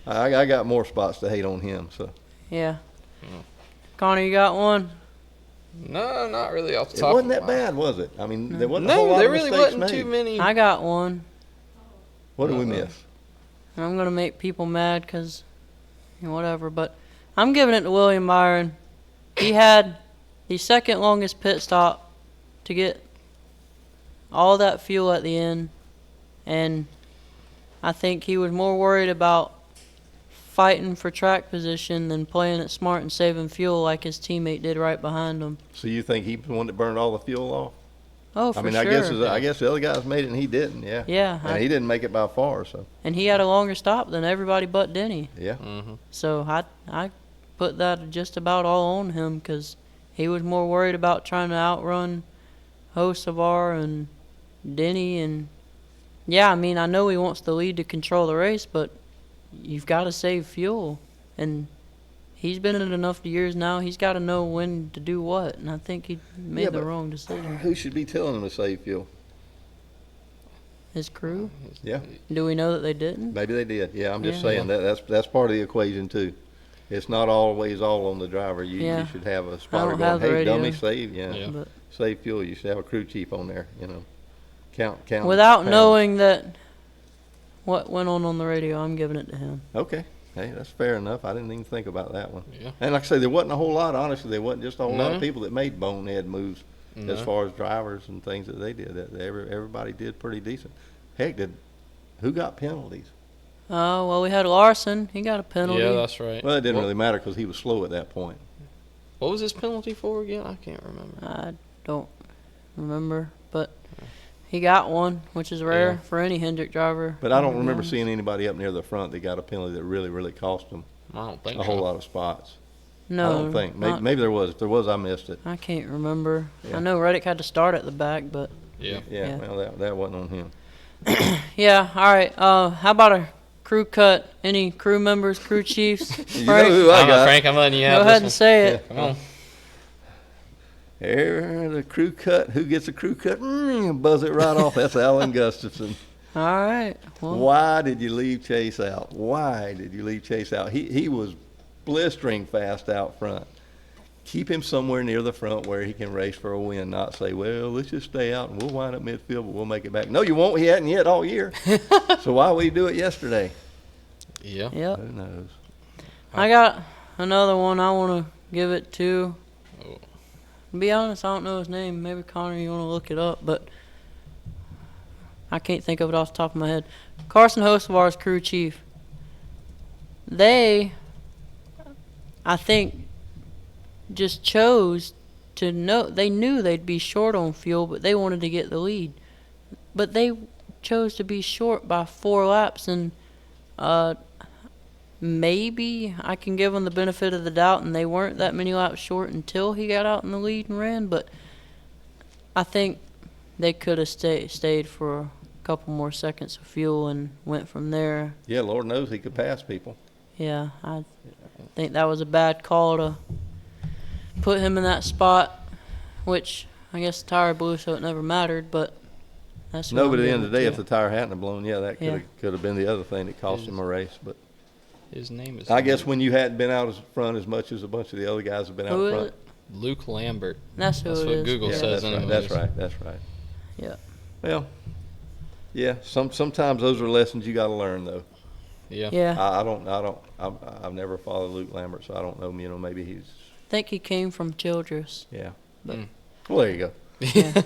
whatever. I got more spots to hate on him. So Yeah. Mm. Connor, you got one? No, not really off the it top. wasn't of that my- bad, was it? I mean, there wasn't a whole No, lot there of really mistakes wasn't made. too many. I got one. What did we Uh-uh. miss? And I'm going to make people mad because, whatever. But I'm giving it to William Byron. He had the second longest pit stop to get all that fuel at the end. And I think he was more worried about fighting for track position than playing it smart and saving fuel like his teammate did right behind him. So you think he was the one that burned all the fuel off? Oh, for I mean, sure. I guess the other guys made it and he didn't, yeah. Yeah. And he didn't make it by far, so, And he had a longer stop than everybody but Denny. yeah. Mm-hmm. So I put that just about all on him because he was more worried about trying to outrun Hocevar and Denny. And, yeah, I mean, I know he wants the lead to control the race, but you've got to save fuel. And he's been in it enough years now. He's got to know when to do what. And I think he made Yeah, the but wrong decision. Who should be telling him to save fuel? His crew? Yeah, Do we know that they didn't? maybe they did. Yeah, I'm just Yeah. saying that's part of the equation too. It's not always all on the driver. You Yeah. should have a spotter don't going, have the hey, radio. dummy, save, Yeah. But save fuel. You should have a crew chief on there, count. without pounds. knowing that what went on the radio, I'm giving it to him. Okay. Hey, that's fair enough. I didn't even think about that one. Yeah. And like I say, there wasn't a whole lot, honestly. There wasn't just a whole lot No. of people that made bonehead moves No. as far as drivers and things that they did. Everybody did pretty decent. Heck, who got penalties? Oh, well, we had Larson. He got a penalty. Yeah, that's right. Well, it didn't What- really matter because he was slow at that point. What was his penalty for again? I can't remember. I don't remember, but he got one, which is rare Yeah. for any Hendrick driver. But I don't to be remember honest. seeing anybody up near the front that got a penalty that really, really cost them I don't think a whole so. lot of spots. No, I don't think. not- Maybe there was. If there was, I missed it. I can't remember. Yeah. I know Reddick had to start at the back, but Yeah. Yeah, Yeah. well, that wasn't on him. yeah. All right. How about a crew cut? Any crew members, crew chiefs? You Frank? know who I I don't know, got. Frank, I'm letting you have Go this ahead and one. say it. Come on. There, the crew cut. Who gets a crew cut? Buzz it right off. That's Alan Gustafson. All right. Well, Why did you leave Chase out? Why did you leave Chase out? He was blistering fast out front. Keep him somewhere near the front where he can race for a win, not say, well, let's just stay out and we'll wind up midfield, but we'll make it back. No, you won't. He hadn't yet all year. So why would he do it yesterday? Yeah. yep. Who knows? I got another one I want to give it to. Oh. To be honest, I don't know his name. Maybe Connor, you want to look it up, but I can't think of it off the top of my head. Carson Hocevar's crew chief. They, I think, just chose to know. They knew they'd be short on fuel, but they wanted to get the lead. But they chose to be short by 4 laps, and maybe I can give them the benefit of the doubt, and they weren't that many laps short until he got out in the lead and ran. But I think they could have stayed for a couple more seconds of fuel and went from there. Yeah, Lord knows he could pass people. Yeah, I think that was a bad call to put him in that spot, which I guess the tire blew, so it never mattered. But that's No, what but at I'm the end of the giving day, it if to. the tire hadn't have blown, yeah, that Yeah. could have been the other thing that cost him a race. But His name is. I guess when you hadn't been out as front as much as a bunch of the other guys have been out Who is front. it? Luke Lambert. That's who That's it what is. Google Yeah, says. that's right. anyways. That's right. Yeah. Well, yeah. Sometimes those are lessons you got to learn, though. Yeah. Yeah. I've never followed Luke Lambert, so I don't know. Maybe he's. I think he came from Childress. Yeah. Mm. Well, there you go. Yeah.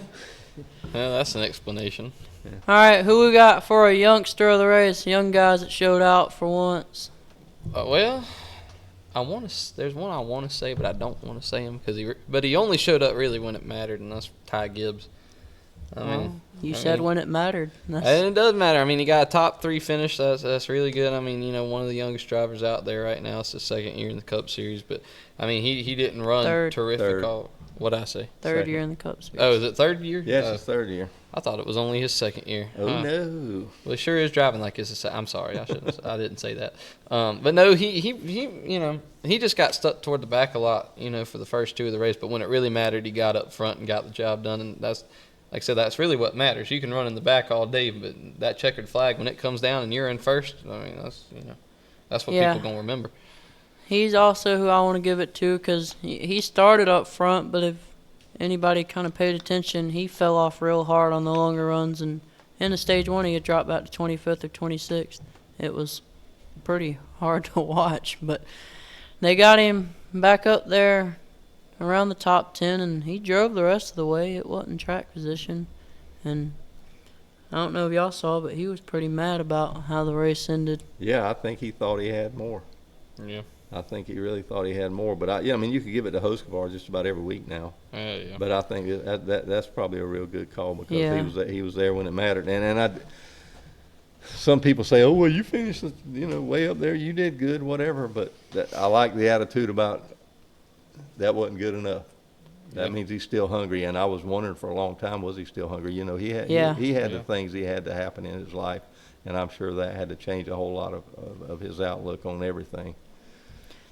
Well, that's an explanation. All right, who we got for a youngster of the race? Young guys that showed out for once. Well, there's one I want to say, but I don't want to say him because he only showed up really when it mattered, and that's Ty Gibbs. You said when it mattered. And it does matter. I mean, he got a top 3 finish. That's really good. I mean, one of the youngest drivers out there right now. It's his 2nd year in the Cup Series, but I mean, he didn't run terrific. Third. What'd I say? Third year in the Cup Series. Oh, is it 3rd year? Yes, it's 3rd year. I thought it was only his 2nd year. Oh Huh. no. Well, he sure is driving like it's I'm sorry, I shouldn't. I didn't say that. But no, he just got stuck toward the back a lot, for the first 2 of the race. But when it really mattered, he got up front and got the job done. And that's, like I said, that's really what matters. You can run in the back all day, but that checkered flag when it comes down and you're in first, I mean, that's what people gonna remember. He's also who I want to give it to because he started up front, but if anybody kind of paid attention, he fell off real hard on the longer runs, and in the stage 1 he had dropped back to 25th or 26th. It was pretty hard to watch, but they got him back up there around the top 10, and he drove the rest of the way. It wasn't track position, and I don't know if y'all saw, but he was pretty mad about how the race ended. Yeah, I think he thought he had more. Yeah. I think he really thought he had more. But I mean, you could give it to Hocevar just about every week now. Yeah. But I think that's probably a real good call because he was there when it mattered. And some people say, oh well, you finished way up there, you did good, whatever. But I like the attitude about that wasn't good enough. That means he's still hungry. And I was wondering for a long time, was he still hungry? He had the things he had to happen in his life, and I'm sure that had to change a whole lot of his outlook on everything.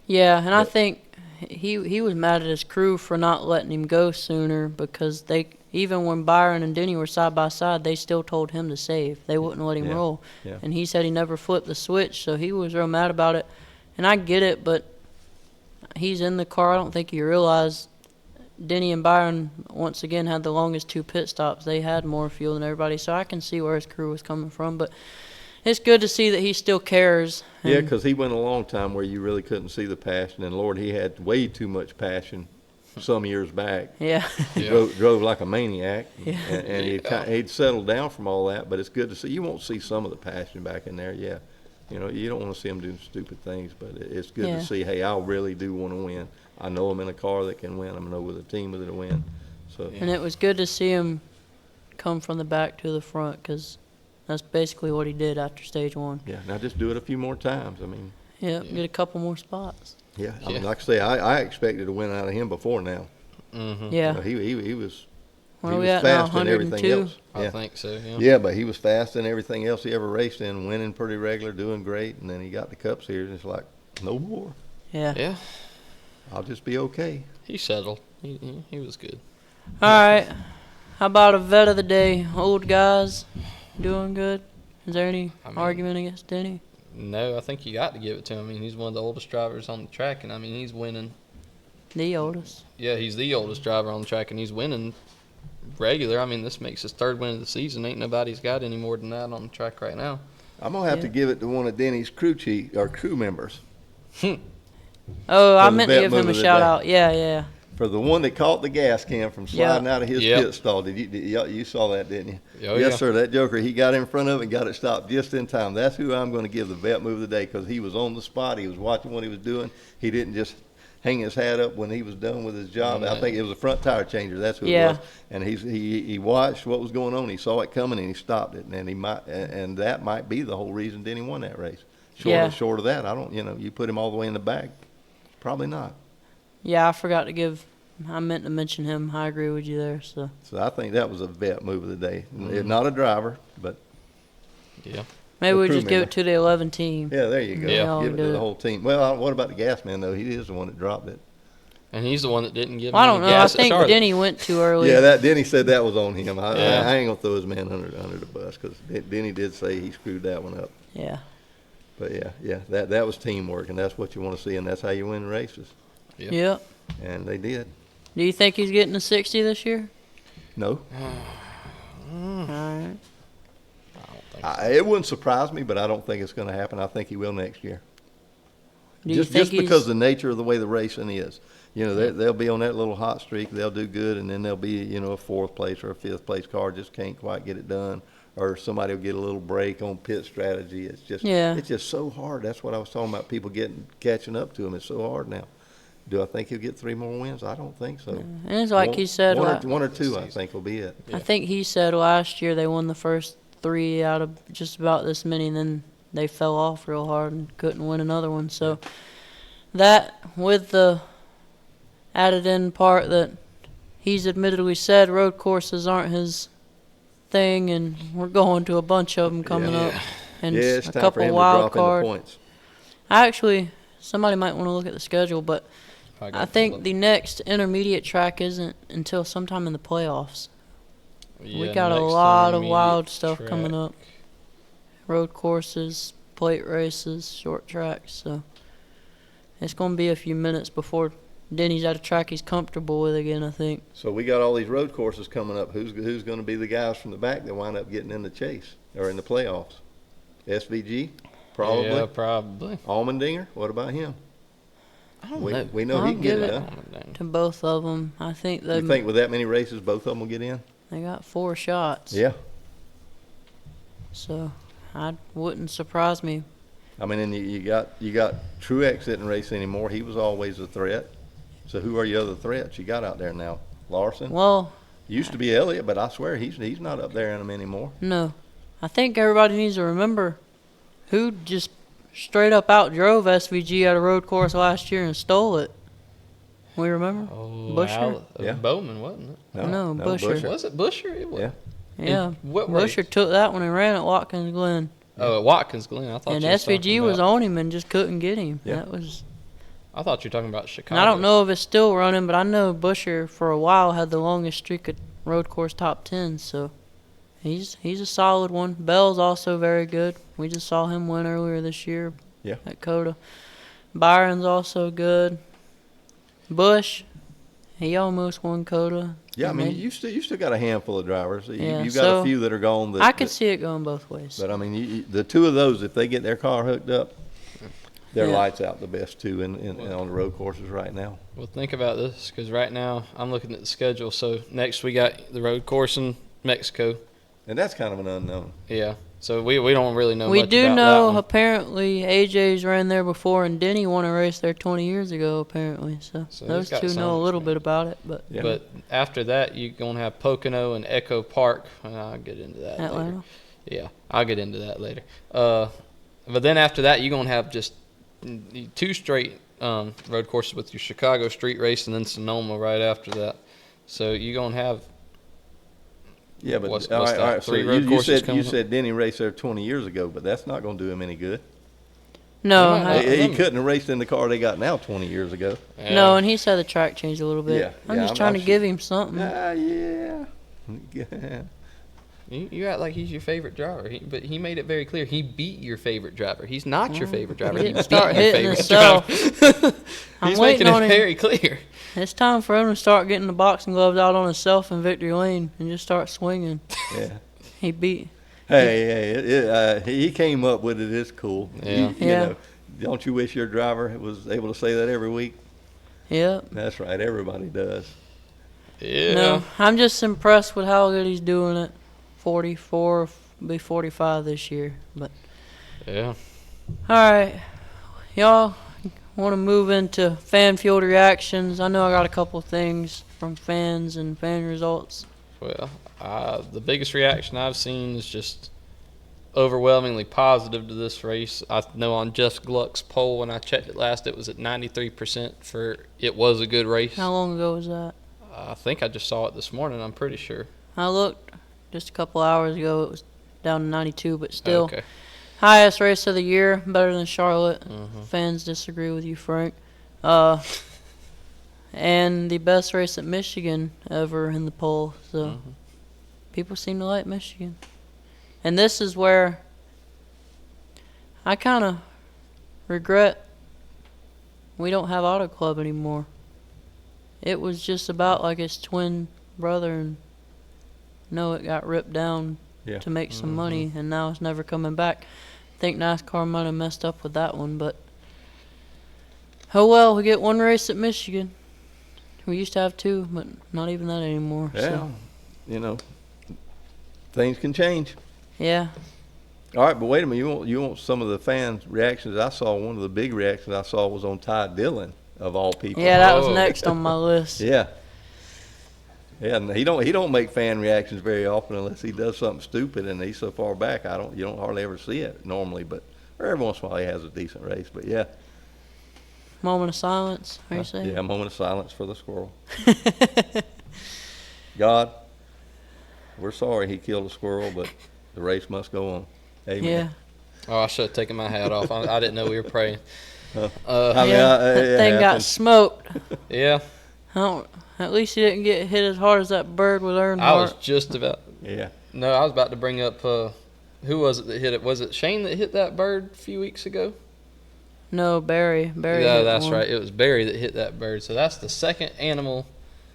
Yeah, and I think he was mad at his crew for not letting him go sooner because even when Byron and Denny were side by side, they still told him to save. They wouldn't let him roll. Yeah. And he said he never flipped the switch, so he was real mad about it. And I get it, but he's in the car. I don't think he realized Denny and Byron once again had the longest 2 pit stops. They had more fuel than everybody, so I can see where his crew was coming from. But it's good to see that he still cares. Yeah, because he went a long time where you really couldn't see the passion, and Lord, he had way too much passion some years back. Yeah. He drove like a maniac, and he'd settled down from all that. But it's good to see. You won't see some of the passion back in there. Yeah, you don't want to see him doing stupid things, but it's good to see. Hey, I really do want to win. I know I'm in a car that can win. I know with a team that'll win. So. And it was good to see him come from the back to the front because that's basically what he did after stage 1. Yeah, now just do it a few more times. I mean. Yeah, get a couple more spots. Yeah, I mean, like I say, I expected a win out of him before now. Mm-hmm. Yeah. He was. Where he are we was at now, fast in everything 102? else. I think so. Yeah. Yeah, but he was fast in everything else he ever raced in, winning pretty regular, doing great, and then he got the Cup Series, and it's like, no more. Yeah. Yeah. I'll just be okay. He settled. He was good. All right. How about a vet of the day? Old guys doing good? Is there any argument against Denny? No, I think you got to give it to him. I mean, he's one of the oldest drivers on the track, and I mean, he's winning. The oldest. Yeah, he's the oldest driver on the track, and he's winning regular. I mean, this makes his 3rd win of the season. Ain't nobody's got any more than that on the track right now. I'm gonna have to give it to one of Denny's crew members. Oh, I the meant to vet give him move a of the shout day. out. Yeah. For the one that caught the gas can from sliding out of his Yep. pit stall. You saw that, didn't you? Oh, Yes, yeah. sir. That joker, he got in front of it and got it stopped just in time. That's who I'm going to give the vet move of the day, because he was on the spot. He was watching what he was doing. He didn't just hang his hat up when he was done with his job. I think it was a front tire changer. That's who it was. And he watched what was going on. He saw it coming and he stopped it. And that might be the whole reason Denny won that race. Short of that, I don't. You put him all the way in the back, probably not. Yeah, I meant to mention him. I agree with you there. So I think that was a vet move of the day. Not a driver, but Yeah. maybe we crew just give member. it to the 11 team. yeah, there you go. Yeah. Give it to the whole team. Well, what about the gas man though? He is the one that dropped it. And he's the one that didn't give Well, I him don't any know. I gas at think Charlotte. Denny went too early. Yeah, that Denny said that was on him. I Yeah. ain't gonna throw his man under the bus, because Denny did say he screwed that one up. Yeah. But yeah, that was teamwork, and that's what you want to see, and that's how you win races. Yeah. Yep. And they did. Do you think he's getting to 60 this year? No, All right. I don't think so. it wouldn't surprise me, but I don't think it's going to happen. I think he will next year. Do you Just think because the nature of the way the racing is. They'll be on that little hot streak. They'll do good, and then they'll be, a 4th place or a 5th place car just can't quite get it done, or somebody will get a little break on pit strategy. It's just so hard. That's what I was talking about. People catching up to him. It's so hard now. Do I think he'll get 3 more wins? I don't think so. And it's like he said. One or two, I think, will be it. I think he said last year they won the first 3 out of just about this many, and then they fell off real hard and couldn't win another one. So that, with the added in part that he's admittedly said road courses aren't his thing, and we're going to a bunch of them coming up, and it's a time for couple him to wild drop in the cards. points. Somebody might want to look at the schedule, but I think the next intermediate track isn't until sometime in the playoffs. We got a next lot of intermediate wild stuff track. coming up. Road courses, plate races, short tracks. So it's going to be a few minutes before Denny's at a track he's comfortable with again, I think. So we got all these road courses coming up. Who's going to be the guys from the back that wind up getting in the chase or in the playoffs? SVG, probably. Yeah, probably. Allmendinger, what about him? I don't know. We know I'll he can get give it it done. to both of them. I think You think with that many races, both of them will get in? they got 4 shots. Yeah. So I wouldn't surprise me. I mean, and you got Truex didn't race anymore. He was always a threat. So who are your other threats you got out there now? Larson? Well, Used to be Elliott, but I swear he's not up there in them anymore. no. I think everybody needs to remember who just straight up outdrove SVG at a road course last year and stole it. We remember? Oh, Buescher? Yeah. Bowman, wasn't it? No, Buescher. Was it Buescher? It was. Yeah. Yeah. what Buescher race? took that one and ran at Watkins Glen. Oh, at Watkins Glen. I thought And you was SVG talking was about- on him and just couldn't get him. Yeah. That was. I thought you were talking about Chicago. And I don't know if it's still running, but I know Buescher for a while had the longest streak of road course top 10. So he's a solid one. Bell's also very good. We just saw him win earlier this year. Yeah. At Coda. Byron's also good. Bush, he almost won Coda. Yeah, I mean, And you still got a handful of drivers. Yeah, You got so a few that are gone. I could see it going both ways. But I mean, the two of those, if they get their car hooked up, they're Yeah. lights out. The best two on the road courses right now. Well, think about this, because right now I'm looking at the schedule. So next we got the road course in Mexico. And that's kind of an unknown. Yeah. So we don't really know We much do about know that one. apparently AJ's ran there before, and Denny won a race there 20 years ago apparently. So So those he's got two some know a little bit experience. about it. But Yeah. But after that, you're going to have Pocono and Echo Park. And I'll get into that later. Atlanta. Yeah, I'll get into that later. But then after that, you're going to have just 2 straight road courses with your Chicago street race and then Sonoma right after that. So you're going to have Yeah, but What's all right, that, all right. So 3 road you courses said coming up? Denny raced there 20 years ago, but that's not going to do him any good. No, He might not. He couldn't have raced in the car they got now 20 years ago. Yeah. no, and he said the track changed a little bit. Yeah, I'm yeah, just trying to sure. give him something. Yeah. You act like he's your favorite driver, but he made it very clear he beat your favorite driver. He's not your favorite driver. He He didn't beat start your hitting favorite himself. driver. I'm He's waiting making on it him. very clear. It's time for him to start getting the boxing gloves out on himself in victory lane and just start swinging. Yeah. He beat. He came up with it. It's cool. Yeah. You Yeah. know, don't you wish your driver was able to say that every week? Yep. That's right. Everybody does. Yeah. No, I'm just impressed with how good he's doing it. 44, be 45 this year. But Yeah. all right, y'all want to move into fan-fueled reactions? I know I got a couple things from fans and fan results. Well, the biggest reaction I've seen is just overwhelmingly positive to this race. I know on Jeff Gluck's poll, when I checked it last, it was at 93% for it was a good race. How long ago was that? I think I just saw it this morning. I'm pretty sure. I looked just a couple hours ago. It was down to 92, but still. Okay. Highest race of the year, better than Charlotte. Mhm. Fans disagree with you, Frank. And the best race at Michigan ever in the poll. So people seem to like Michigan. And this is where I kind of regret we don't have Auto Club anymore. It was just about like his twin brother, and it got ripped down Yeah. to make some money, and now it's never coming back. I think NASCAR might have messed up with that one, but oh well, we get one race at Michigan. We used to have two, but not even that anymore. Yeah. So, You know, things can change. yeah. All right, but wait a minute. You want some of the fans' reactions? I saw one of the big reactions I saw was on Ty Dillon of all people. Yeah, that was Oh. next on my list. Yeah. Yeah, and he don't make fan reactions very often unless he does something stupid, and he's so far back you don't hardly ever see it normally, but every once in a while he has a decent race. But yeah. Moment of silence, are you saying? Yeah, a moment of silence for the squirrel. God, we're sorry he killed a squirrel, but the race must go on. Amen. Yeah. Oh, I should have taken my hat off. I didn't know we were praying. I mean, That it thing got happens. smoked. Yeah. At least he didn't get hit as hard as that bird with Earnhardt. I was just about. Yeah. No, I was about to bring up. Who was it that hit it? Was it Shane that hit that bird a few weeks ago? No, Barry. Barry. Yeah, hit that's one. right. It was Barry that hit that bird. So that's the second animal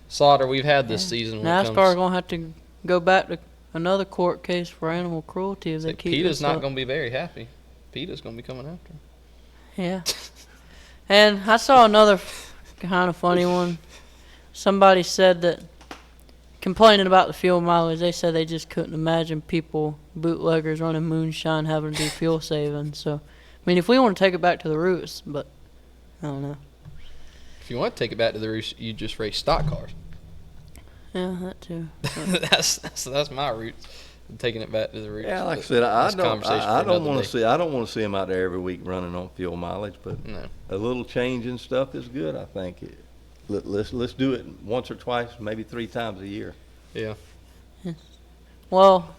slaughter we've had this season. When it NASCAR's comes, gonna have to go back to another court case for animal cruelty if they keep PETA's this not up. going to be very happy. PETA's going to be coming after him. Yeah. And I saw another kind of funny one. Somebody said that, complaining about the fuel mileage, they said they just couldn't imagine people, bootleggers, running moonshine, having to do fuel saving. So, I mean, if we want to take it back to the roots, but I don't know. If you want to take it back to the roots, you just race stock cars. Yeah, that too. that's my roots. Taking it back to the roots. Yeah, like I But said, I that's don't conversation for want another to day. see I don't want to see him out there every week running on fuel mileage, but No. a little change in stuff is good. I think let's do it once or twice, maybe 3 times a year. Yeah. Well,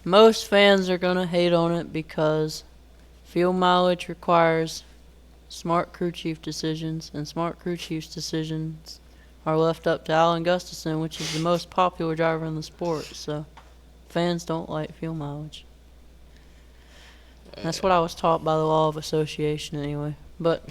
most fans are going to hate on it because fuel mileage requires smart crew chief decisions, and smart crew chief's decisions are left up to Alan Gustafson, which is the most popular driver in the sport. So fans don't like fuel mileage. That's what I was taught by the law of association anyway. But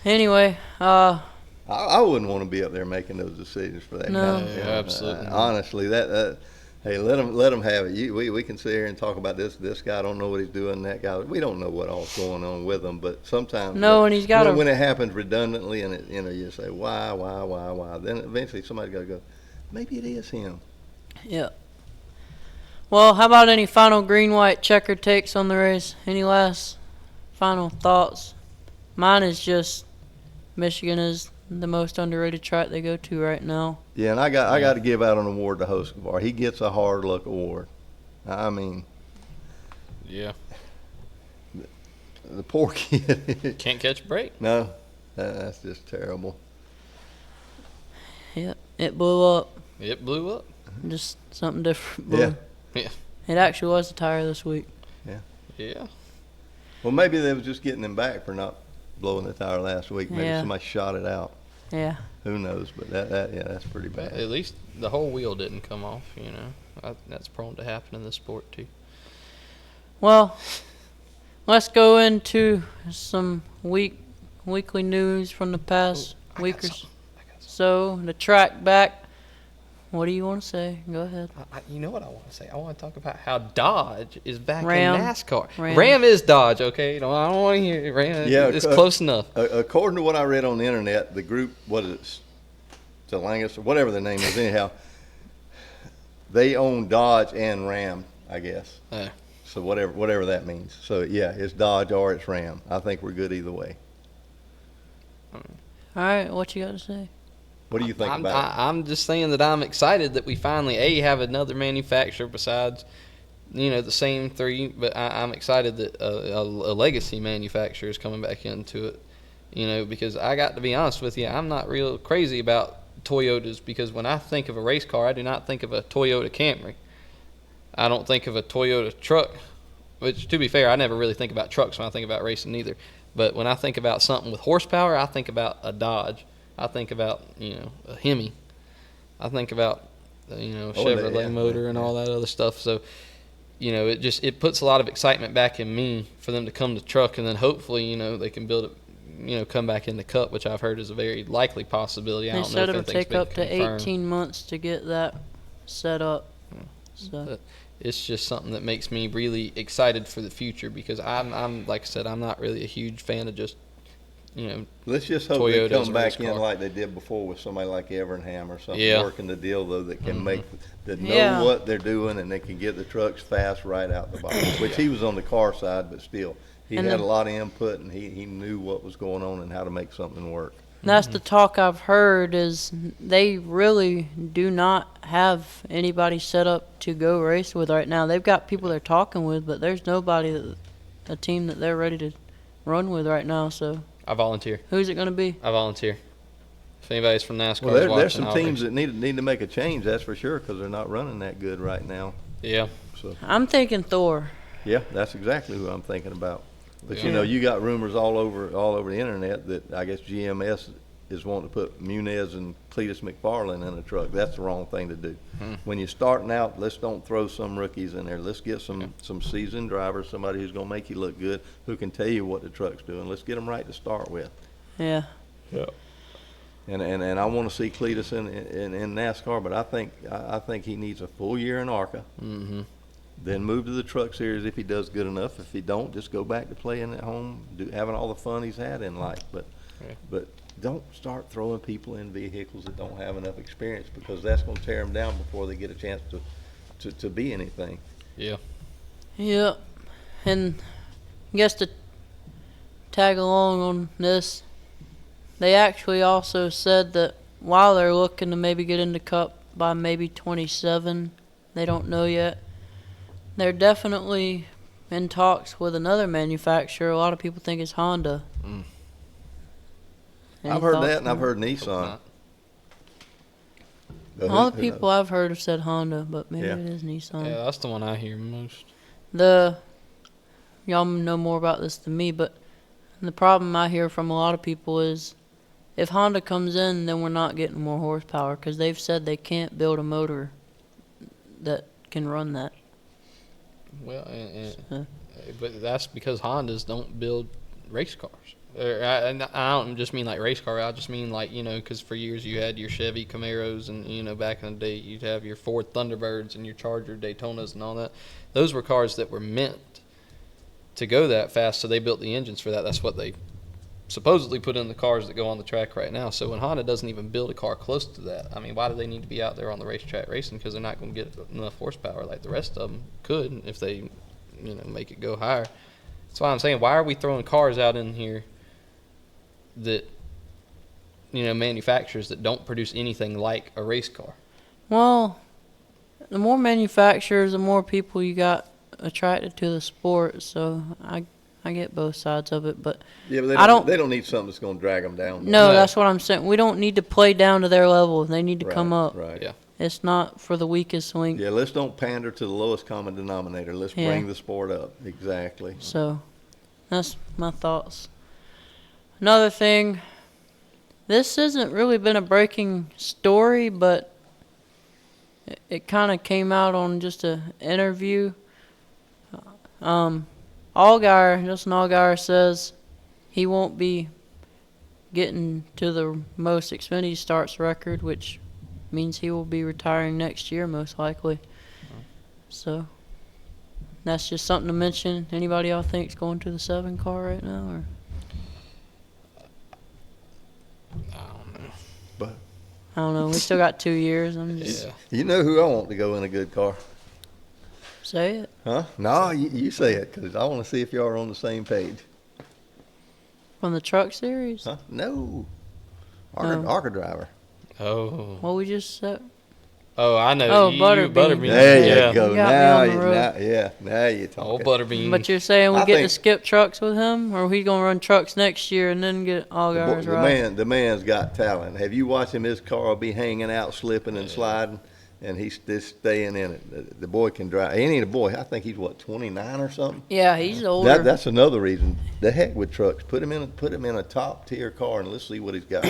anyway, I wouldn't want to be up there making those decisions for that. No. kind of, Yeah, absolutely. Honestly, that hey, let them have it. We can sit here and talk about this guy. I don't know what he's doing. That guy, we don't know what all's going on with him. But sometimes No, and he's got when it happens redundantly, and it, you say why. Then eventually somebody's got to go. Maybe it is him. yeah. Well, how about any final green-white checker takes on the race? Any last final thoughts? Mine is just Michigan is the most underrated track they go to right now. Yeah, and I got to give out an award to Hoskovar. He gets a hard luck award. I mean, Yeah. the poor kid. Can't catch a break. No, that's just terrible. Yep, it blew up. It blew up. Just something different. Yeah. Yeah. It actually was a tire this week. Yeah. Well, maybe they was just getting them back for not blowing the tire last week. Maybe Yeah. somebody shot it out. Yeah. Who knows? But that's pretty bad. At least the whole wheel didn't come off, you know. That's prone to happen in this sport, too. Well, let's go into some weekly news from the past week or so. The track back. What do you want to say? Go ahead. You know what I want to say? I want to talk about how Dodge is back Ram. in NASCAR. Ram. Ram is Dodge, okay? I don't want to hear Ram. Yeah, It's close enough. According to what I read on the internet, the group, what is it, Stellantis or whatever the name is, anyhow, they own Dodge and Ram, I guess. So whatever that means. So yeah, it's Dodge or it's Ram. I think we're good either way. All right, what you got to say? What do you think about it? I'm just saying that I'm excited that we finally have another manufacturer besides, you know, the same three. But I'm excited that a legacy manufacturer is coming back into it. You know, because I got to be honest with you, I'm not real crazy about Toyotas, because when I think of a race car, I do not think of a Toyota Camry. I don't think of a Toyota truck, which, to be fair, I never really think about trucks when I think about racing either. But when I think about something with horsepower, I think about a Dodge. I think about, you know, a Hemi. I think about, you know, a Chevrolet motor and all that other stuff. So, you know, it puts a lot of excitement back in me for them to come to truck, and then hopefully, you know, they can build it, you know, come back in the Cup, which I've heard is a very likely possibility. I They don't know said if it'll anything's take been up to confirmed. 18 months to get that set up. So. But it's just something that makes me really excited for the future, because I'm like I said, I'm not really a huge fan of just, you know, Let's just hope Toyotas they come or back race in car. like they did before with somebody like Evernham or something, Yeah. working the deal though that can make that know Yeah. what they're doing, and they can get the trucks fast right out the box. Which he was on the car side, but still he And had the- a lot of input, and he knew what was going on and how to make something work. That's the talk I've heard, is they really do not have anybody set up to go race with right now. They've got people they're talking with, but there's nobody, a team that they're ready to run with right now. So I volunteer. who's it going to be? I volunteer. If anybody's from NASCAR Well, is there's watching, some I'll teams race. that need to make a change, that's for sure, because they're not running that good right now. Yeah. So I'm thinking Thor. yeah, that's exactly who I'm thinking about. But Yeah. you know, you got rumors all over the internet that I guess GMS is wanting to put Muniz and Cletus McFarland in a truck. That's the wrong thing to do. When you're starting out, let's don't throw some rookies in there. Let's get some seasoned drivers, somebody who's going to make you look good, who can tell you what the truck's doing. Let's get them right to start with. Yeah. Yeah. And I want to see Cletus in NASCAR, but I think he needs a full year in ARCA. Mm-hmm. Then move to the truck series if he does good enough. If he don't, just go back to playing at home, having all the fun he's had in life. But don't start throwing people in vehicles that don't have enough experience, because that's going to tear them down before they get a chance to be anything. Yeah. Yep. And I guess to tag along on this, they actually also said that while they're looking to maybe get into Cup by maybe 27, they don't know yet, they're definitely in talks with another manufacturer. A lot of people think it's Honda. Any I've heard thoughts that, and I've on heard Hope Nissan. not. But All who the people knows? I've heard have said Honda, but maybe Yeah. it is Nissan. Yeah, that's the one I hear most. Y'all know more about this than me, but the problem I hear from a lot of people is if Honda comes in, then we're not getting more horsepower, because they've said they can't build a motor that can run that. Well, So- but that's because Hondas don't build race cars. I don't just mean like race car. I just mean like, you know, because for years you had your Chevy Camaros, and, you know, back in the day you'd have your Ford Thunderbirds and your Charger Daytonas and all that. Those were cars that were meant to go that fast, so they built the engines for that. That's what they supposedly put in the cars that go on the track right now. So when Honda doesn't even build a car close to that, I mean, why do they need to be out there on the racetrack racing? Because they're not going to get enough horsepower like the rest of them could if they, you know, make it go higher. That's why I'm saying, why are we throwing cars out in here that, you know, manufacturers that don't produce anything like a race car? Well, the more manufacturers, the more people you got attracted to the sport. So I get both sides of it, but Yeah, but they don't need something that's going to drag them down. no, No. that's what I'm saying. We don't need to play down to their level. They need to come up. Right. Yeah. It's not for the weakest link. Yeah, let's don't pander to the lowest common denominator. Let's Yeah. bring the sport up. Exactly. So That's my thoughts. Another thing, this hasn't really been a breaking story, but it kind of came out on just an interview. Justin Allgaier says he won't be getting to the most Xfinity starts record, which means he will be retiring next year most likely. So that's just something to mention. Anybody y'all think's going to the 7 car right now? Or? But I don't know. We still got 2 years. Yeah. you know who I want to go in a good car? Say it. Huh? No, you say it, because I want to see if y'all are on the same page. From the truck series? Huh? No. No. ARCA driver. Oh. What we just said? Oh, I know. Oh, you, Butterbean. Butterbean. There Yeah. you go. You got me Now, on the road. now you're talking. Oh, Butterbean. But you're saying we I get to think- skip trucks with him? Or he going to run trucks next year and then get Allgaier's right? The man's got talent. Have you watched him? His car will be hanging out, slipping and sliding, and he's just staying in it. The boy can drive. He ain't a boy. I think he's, 29 or something? Yeah, he's older. That's another reason. The heck with trucks. Put him in a top tier car and let's see what he's got.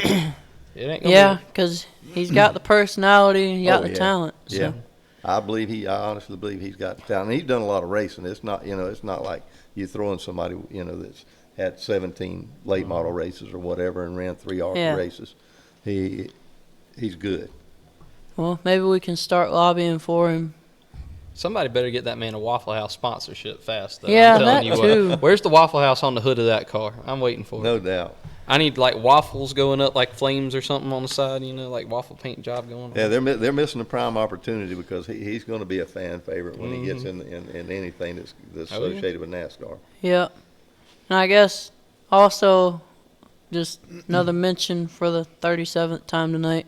It ain't gonna Yeah, because he's got the personality and he got Oh, the yeah. talent. So. Yeah. I honestly believe he's got the talent. And he's done a lot of racing. It's not, it's not like you throwing somebody, that's had 17 late model races or whatever and ran 3 ARCA Yeah. races. He's good. Well, maybe we can start lobbying for him. Somebody better get that man a Waffle House sponsorship fast, though. Yeah, I'm telling that you too. What. Where's the Waffle House on the hood of that car? I'm waiting for No it. doubt. I need, like, waffles going up, like flames or something on the side, like waffle paint job going on. Yeah, they're missing a prime opportunity because he's going to be a fan favorite when he gets in anything that's Oh, yeah. associated with NASCAR. Yeah. And I guess also just another mention for the 37th time tonight.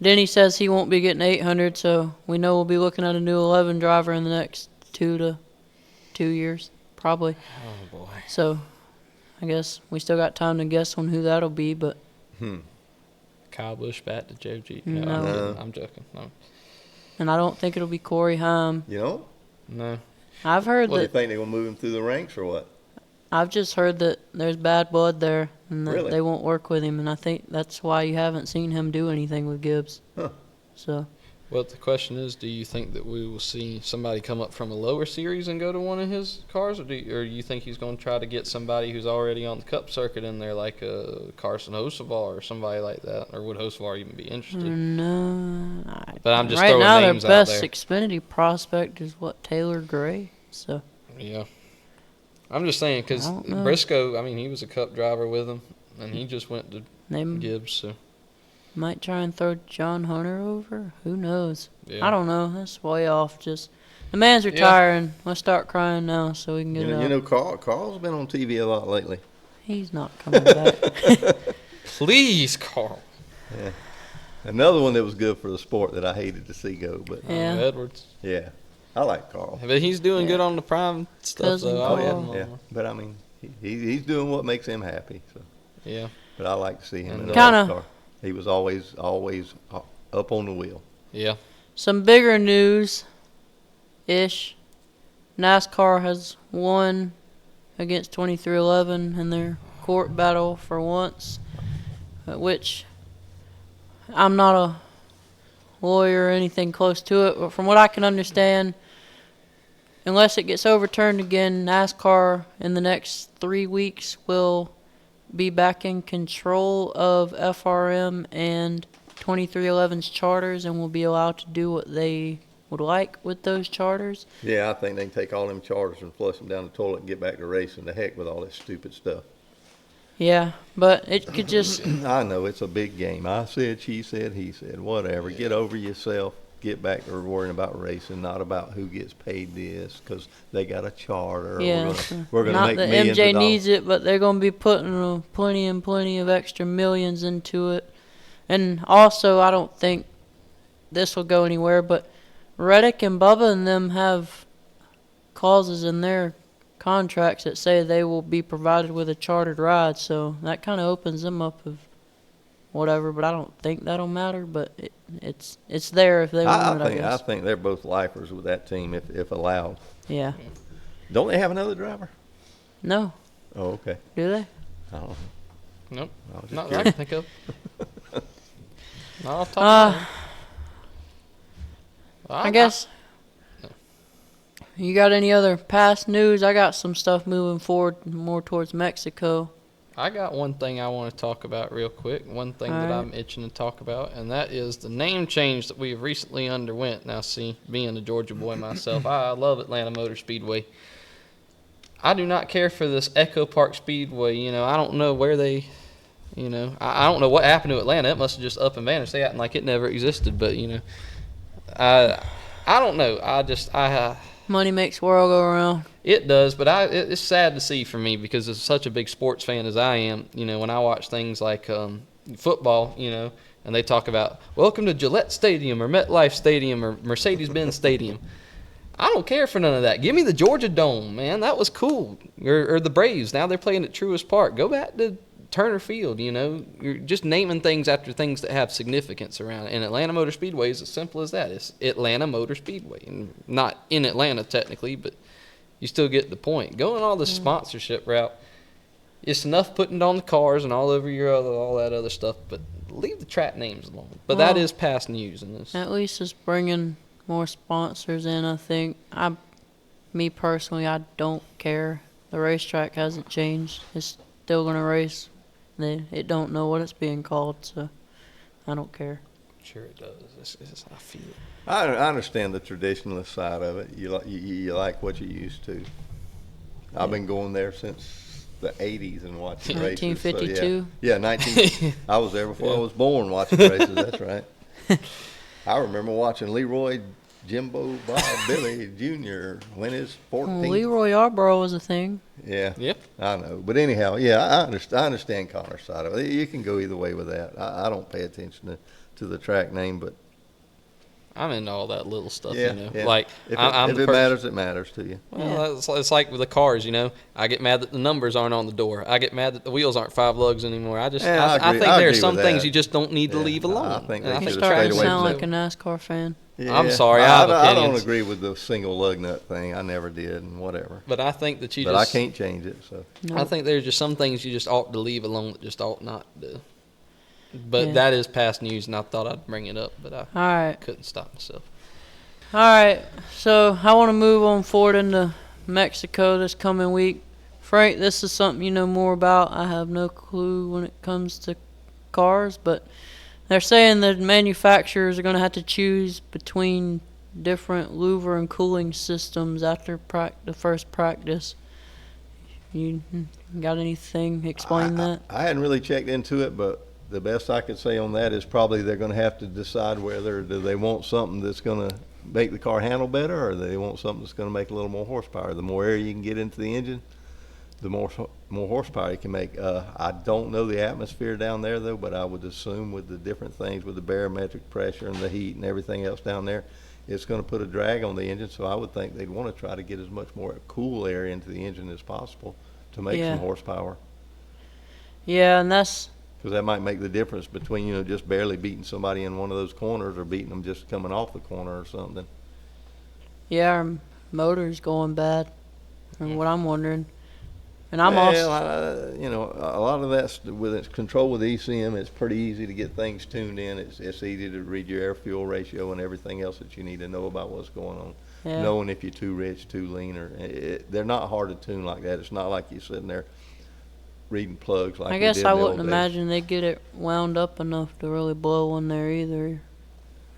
Denny says he won't be getting 800, so we know we'll be looking at a new 11 driver in the next 2 years, probably. Oh, boy. So I guess we still got time to guess on who that'll be, but Kyle Busch back to Joe G. No. No. I'm joking. No. and I don't think it'll be Corey Haim. No. I've heard What do you that. think, they're going to move him through the ranks or what? I've just heard that there's bad blood there and that Really? they won't work with him, and I think that's why you haven't seen him do anything with Gibbs. Huh. So Well, the question is, do you think that we will see somebody come up from a lower series and go to one of his cars, or do you think he's going to try to get somebody who's already on the Cup circuit in there, like Carson Hocevar or somebody like that, or would Hocevar even be interested? no, But I'm just right throwing now names their out best there. Xfinity prospect is Taylor Gray. So Yeah. I'm just saying because I don't know. Briscoe, he was a Cup driver with him, and he just went to they Gibbs. So might try and throw John Hunter over. Who knows? yeah. I don't know. That's way off. Just the man's retiring. Let's start crying now so we can get it out. Carl's been on TV a lot lately. He's not coming back. Please, Carl. Yeah. Another one that was good for the sport that I hated to see go, but Yeah. Edwards. yeah, I like Carl. But he's doing Yeah. good on the prime stuff, Cousin though. Oh I'll yeah, have him on yeah. there. But he's doing what makes him happy. So, Yeah. but I like to see him in a Kinda- race car. He was always up on the wheel. Yeah. Some bigger news ish. NASCAR has won against 2311 in their court battle for once, which I'm not a lawyer or anything close to it, but from what I can understand, unless it gets overturned again, NASCAR in the next 3 weeks will be back in control of FRM and 2311's charters and will be allowed to do what they would like with those charters. Yeah, I think they can take all them charters and flush them down the toilet and get back to racing. The heck with all this stupid stuff. Yeah, but it could just I know it's a big game. I said, she said, he said, whatever. Get over yourself. Get back to worrying about racing, not about who gets paid this because they got a charter. yeah. We're gonna Not make that millions MJ of dollars. needs it, but they're going to be putting plenty and plenty of extra millions into it. And also, I don't think this will go anywhere, but Reddick and Bubba and them have clauses in their contracts that say they will be provided with a chartered ride, so that kind of opens them up of whatever, but I don't think that'll matter, but it's there if they want it, I I guess. think they're both lifers with that team if allowed. Yeah. Don't they have another driver? No. Oh, okay. Do they? I don't know. Nope. I was just Not that I curious. can think of. Not off the top of my head. I guess. You got any other past news? I got some stuff moving forward more towards Mexico. I got one thing I want to talk about real quick. One thing that I'm itching to talk about, and that is the name change that we have recently underwent. Now, see, being a Georgia boy myself, I love Atlanta Motor Speedway. I do not care for this Echo Park Speedway. You know, I don't know where they, you know, I don't know what happened to Atlanta. It must have just up and vanished. They acting like it never existed. But, you know, I don't know. Money makes the world go around. It does, but it's sad to see for me because as such a big sports fan as I am, you know, when I watch things like football, you know, and they talk about welcome to Gillette Stadium or MetLife Stadium or Mercedes-Benz Stadium. I don't care for none of that. Give me the Georgia Dome, man. That was cool. Or the Braves. Now they're playing at Truist Park. Go back to Turner Field, you know. You're just naming things after things that have significance around it. And Atlanta Motor Speedway is as simple as that. It's Atlanta Motor Speedway. And not in Atlanta technically, but you still get the point. Going all the sponsorship route, it's enough putting it on the cars and all over all that other stuff, but leave the track names alone. But that is past news in this. At least it's bringing more sponsors in, I think. Me personally, I don't care. The racetrack hasn't changed. It's still going to race. It don't know what it's being called, so I don't care. Sure it does. I feel it. I understand the traditionalist side of it. You like what you used to. I've been going there since the 80s and watching races. 1952? So yeah, I was there before I was born watching races, that's right. I remember watching Leroy Jimbo Bob Billy Jr. win his 14th. Leroy Yarborough was a thing. Yeah. Yep. I know. But anyhow, yeah, I understand Connor's side of it. You can go either way with that. I don't pay attention to the track name, but I'm into all that little stuff, yeah, you know. yeah. Like if I'm it matters, it matters to you. Well, it's like with the cars, you know. I get mad that the numbers aren't on the door. I get mad that the wheels aren't 5 lugs anymore. I Yeah, I agree. think I there are agree some with things that. you just don't need to Yeah, leave I alone. think And they I should think have Starting stayed to away sound from like a NASCAR fan. Yeah. I'm sorry, I have I don't opinions. agree with the single lug nut thing. I never did, and whatever. But I think that But I can't change it. So I think there's just some things you just ought to leave alone that just ought not to. But Yeah. that is past news, and I thought I'd bring it up, but I All right. couldn't stop myself. All right. So I want to move on forward into Mexico this coming week. Frank, this is something you know more about. I have no clue when it comes to cars, but they're saying that manufacturers are going to have to choose between different louver and cooling systems after the first practice. You got anything? Explain that. I hadn't really checked into it, but the best I could say on that is probably they're going to have to decide whether do they want something that's going to make the car handle better, or they want something that's going to make a little more horsepower. The more air you can get into the engine, the more horsepower you can make. I don't know the atmosphere down there though, but I would assume with the different things, with the barometric pressure and the heat and everything else down there, it's going to put a drag on the engine. So I would think they'd want to try to get as much more cool air into the engine as possible to make some horsepower. Yeah, and that's Because that might make the difference between, you know, just barely beating somebody in one of those corners or beating them just coming off the corner or something. our motor's going bad. And what I'm wondering. And I'm also you know, a lot of that's with its control with ECM. It's pretty easy to get things tuned in. It's easy to read your air fuel ratio and everything else that you need to know about what's going on. Knowing if you're too rich, too lean, or they're not hard to tune like that. It's not like you're sitting there reading plugs like I we guess did I in the wouldn't old days. imagine they'd get it wound up enough to really blow in there either.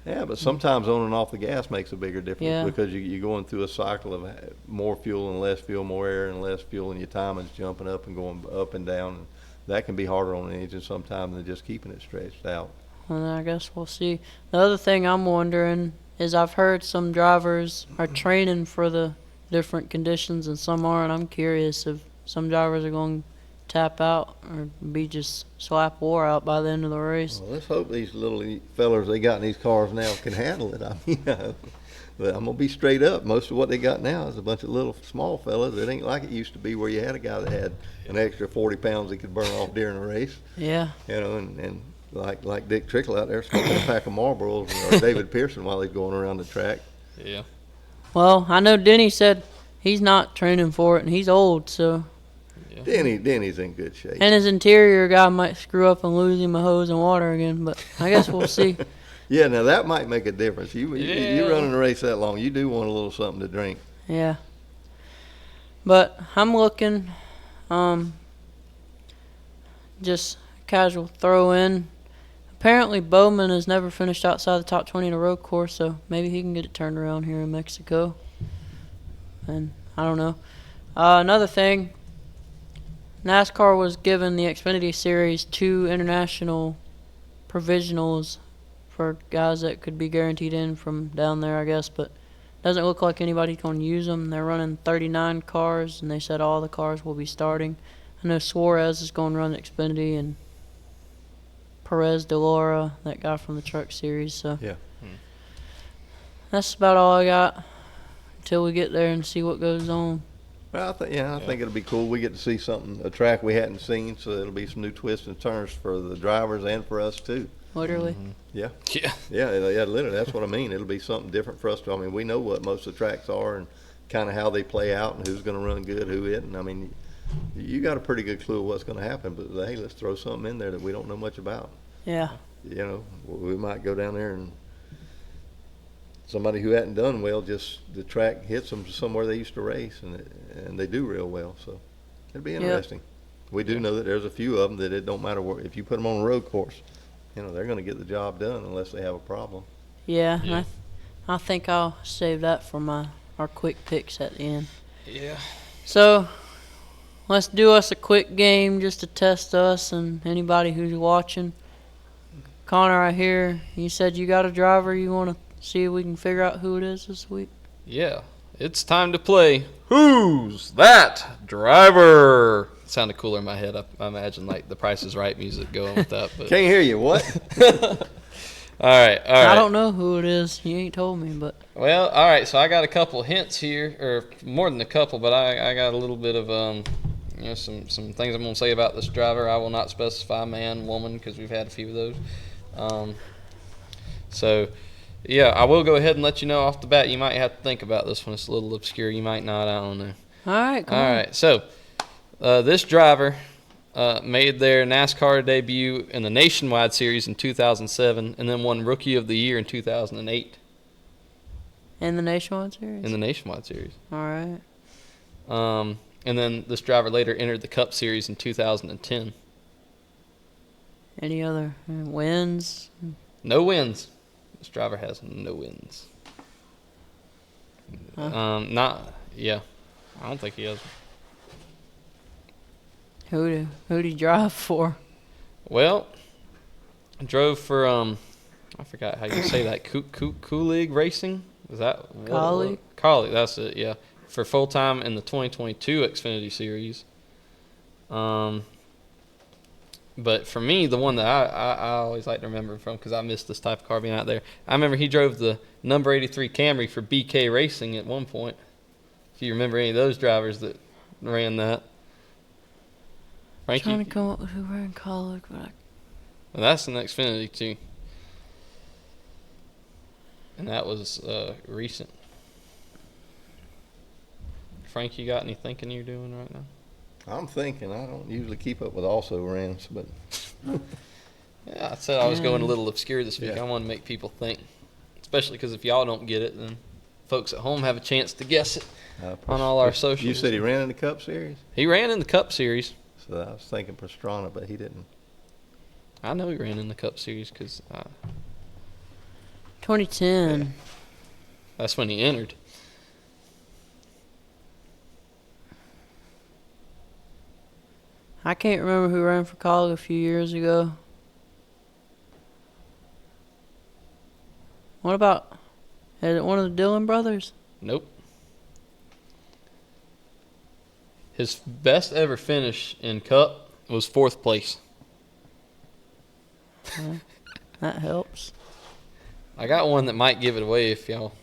Yeah, but sometimes on and off the gas makes a bigger difference Yeah. because you're going through a cycle of more fuel and less fuel, more air and less fuel, and your timing's jumping up and going up and down. And that can be harder on an engine sometimes than just keeping it stretched out. And I guess we'll see. The other thing I'm wondering is I've heard some drivers are training for the different conditions and some aren't. I'm curious if some drivers are going to tap out or be just slap wore out by the end of the race. Well, let's hope these little fellers they got in these cars now can handle it. I mean, but I'm gonna be straight up. Most of what they got now is a bunch of little small fellas. It ain't like it used to be where you had a guy that had an extra 40 pounds he could burn off during a race. Yeah. You know, and like Dick Trickle out there smoking a pack of Marlboros, or David Pearson while he's going around the track. Yeah. Well, I know Denny said he's not training for it and he's old, so Yeah. Denny's in good shape. And his interior guy might screw up and lose him a hose and water again, but I guess we'll see. Yeah, now that might make a difference. You Yeah. running a race that long, you do want a little something to drink. Yeah. But I'm looking, just casual throw in. Apparently Bowman has never finished outside the top 20 in a road course, so maybe he can get it turned around here in Mexico. And I don't know. Another thing, NASCAR was given the Xfinity Series 2 international provisionals for guys that could be guaranteed in from down there, I guess, but doesn't look like anybody's going to use them. They're running 39 cars, and they said all the cars will be starting. I know Suarez is going to run Xfinity, and Perez de Laura, that guy from the Truck Series. So Yeah. that's about all I got until we get there and see what goes on. Well, I think it'll be cool. We get to see a track we hadn't seen, so it'll be some new twists and turns for the drivers and for us too. Literally. Yeah. Yeah. Yeah, literally. That's what I mean. It'll be something different for us. I mean, we know what most of the tracks are and kind of how they play out and who's going to run good, who isn't. I mean, you got a pretty good clue of what's going to happen, but hey, let's throw something in there that we don't know much about. Yeah. You know, we might go down there and somebody who hadn't done well, just the track hits them somewhere they used to race, and they do real well. So it'll be interesting. We do know that there's a few of them that it don't matter if you put them on a road course, you know, they're going to get the job done unless they have a problem. Yeah. Yeah. And I think I'll save that for our quick picks at the end. Yeah. So let's do us a quick game just to test us and anybody who's watching. Connor, I hear you said you got a driver. You want to see if we can figure out who it is this week? Yeah. It's time to play Who's That Driver? It sounded cooler in my head. I imagine like the Price is Right music going with that. But. Can't hear you. What? All right. I don't know who it is. You ain't told me, but. Well, all right. So I got a couple hints here, or more than a couple, but I got a little bit of some things I'm gonna say about this driver. I will not specify man, woman, because we've had a few of those. So, yeah, I will go ahead and let you know off the bat. You might have to think about this one. It's a little obscure. You might not. I don't know. All right, come on. All right. So, this driver made their NASCAR debut in the Nationwide Series in 2007, and then won Rookie of the Year in 2008 In the Nationwide Series? in the Nationwide Series. All right. And then this driver later entered the Cup Series in 2010. Any other wins? No wins. This driver has no wins. Yeah. I don't think he has. Who'd he drive for? Well, I drove for I forgot how you say that. Kulig Racing? Is that what? Colleague? Colleague, that's it. Yeah, for full time in the 2022 Xfinity Series. But for me, the one that I always like to remember from, because I miss this type of car being out there, I remember he drove the number 83 Camry for BK Racing at one point. If you remember any of those drivers that ran that. Frankie, Trying to come up with who ran college, but well, that's an Xfinity too. And that was recent. Frank, you got any thinking you're doing right now? I'm thinking. I don't usually keep up with also rans, but Yeah, I said I was going a little obscure this week. Yeah. I want to make people think, especially because if y'all don't get it, then folks at home have a chance to guess it on all our socials. You said he ran in the Cup Series? He ran in the Cup Series. So I was thinking Pastrana, but he didn't. I know he ran in the Cup Series because 2010. that's when he entered. I can't remember who ran for college a few years ago. What about, is it one of the Dillon brothers? Nope. His best ever finish in Cup was 4th place. That helps. I got one that might give it away if y'all.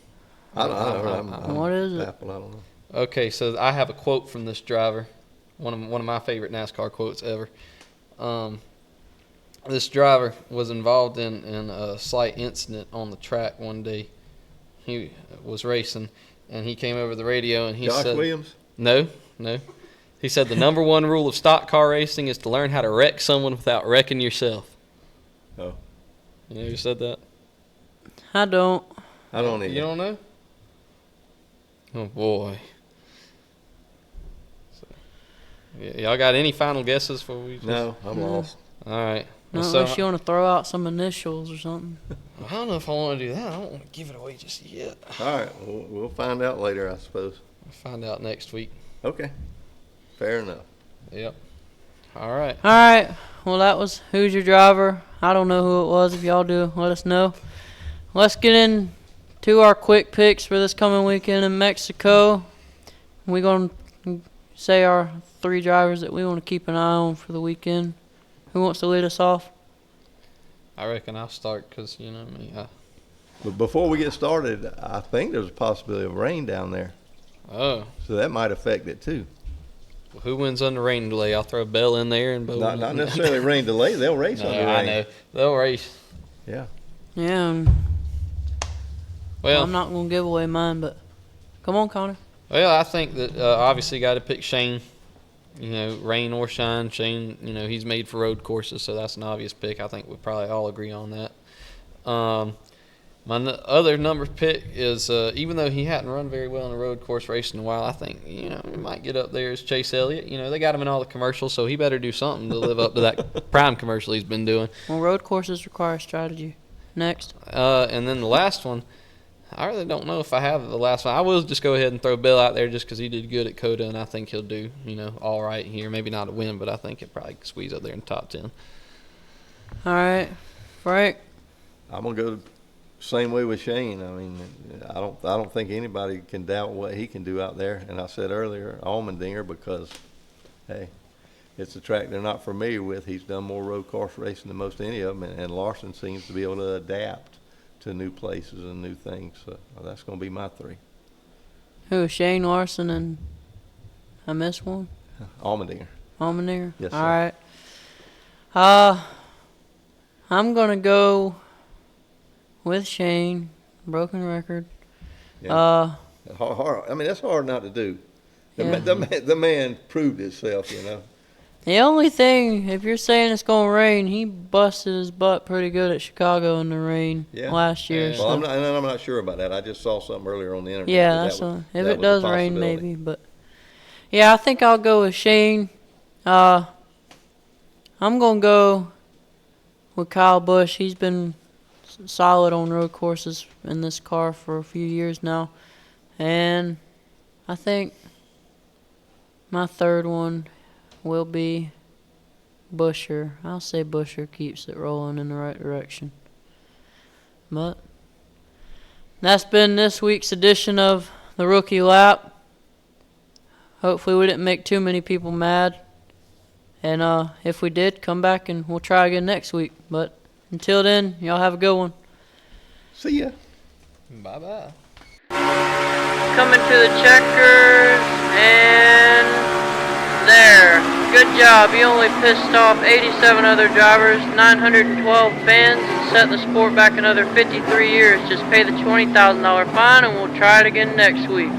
I don't know. I'm What is it? baffled. I don't know. Okay, so I have a quote from this driver. One of my favorite NASCAR quotes ever. This driver was involved in a slight incident on the track one day. He was racing, and he came over the radio and he Josh said, Williams? No. He said the number one rule of stock car racing is to learn how to wreck someone without wrecking yourself. Oh. You know who said that? I don't. I don't either. You don't know? Oh, boy. So, y'all got any final guesses for we just... No, I'm lost. All right. Not So, unless you want to throw out some initials or something. I don't know if I want to do that. I don't want to give it away just yet. All right, we'll find out later, I suppose. We'll find out next week. Okay, fair enough. Yep. All right. All right. Well, that was Who's Your Driver. I don't know who it was. If y'all do, let us know. Let's get into our quick picks for this coming weekend in Mexico. We're going to say our 3 drivers that we want to keep an eye on for the weekend. Who wants to lead us off? I reckon I'll start because, you know me. But before we get started, I think there's a possibility of rain down there, Oh. so that might affect it too. Well, who wins under rain delay? I'll throw a bell in there and boom. Not necessarily rain delay. They'll race No, under rain. I know. They'll race. Yeah. Yeah. Well, I'm not going to give away mine, but come on, Connor. Well, I think that obviously got to pick Shane. You know, rain or shine, Shane, you know, he's made for road courses, so that's an obvious pick. I think we probably all agree on that. My other number pick is, even though he hadn't run very well in a road course race in a while, I think, you know, he might get up there as Chase Elliott. You know, they got him in all the commercials, so he better do something to live up to that prime commercial he's been doing. Well, road courses require strategy. Next. And then the last one, I really don't know if I have the last one. I will just go ahead and throw Bill out there just because he did good at Coda, and I think he'll do, you know, all right here. Maybe not a win, but I think he'll probably squeeze up there in the top 10. All right. Frank. I'm gonna go the same way with Shane. I mean, I don't think anybody can doubt what he can do out there. And I said earlier, Allmendinger, because hey, it's a track they're not familiar with. He's done more road course racing than most any of them, and Larson seems to be able to adapt to new places and new things. So that's going to be my 3. Who? Shane Larson and I missed one? Allmendinger. Allmendinger? Yes, sir. All right. I'm going to go with Shane. Broken record. Yeah. Hard. I mean, that's hard not to do. The man proved himself, you know. The only thing, if you're saying it's going to rain, he busted his butt pretty good at Chicago in the rain last year. Yeah. So. Well, I'm not sure about that. I just saw something earlier on the internet. Yeah, if it does rain, maybe. But yeah, I think I'll go with Shane. I'm going to go with Kyle Busch. He's been solid on road courses in this car for a few years now. And I think my third one will be Buescher. I'll say Buescher keeps it rolling in the right direction. But that's been this week's edition of the Rookie Lap. Hopefully we didn't make too many people mad. And if we did, come back and we'll try again next week. But until then, y'all have a good one. See ya. Bye-bye. Coming to the checkers, and there. Good job. You only pissed off 87 other drivers, 912 fans, and set the sport back another 53 years. Just pay the $20,000 fine, and we'll try it again next week.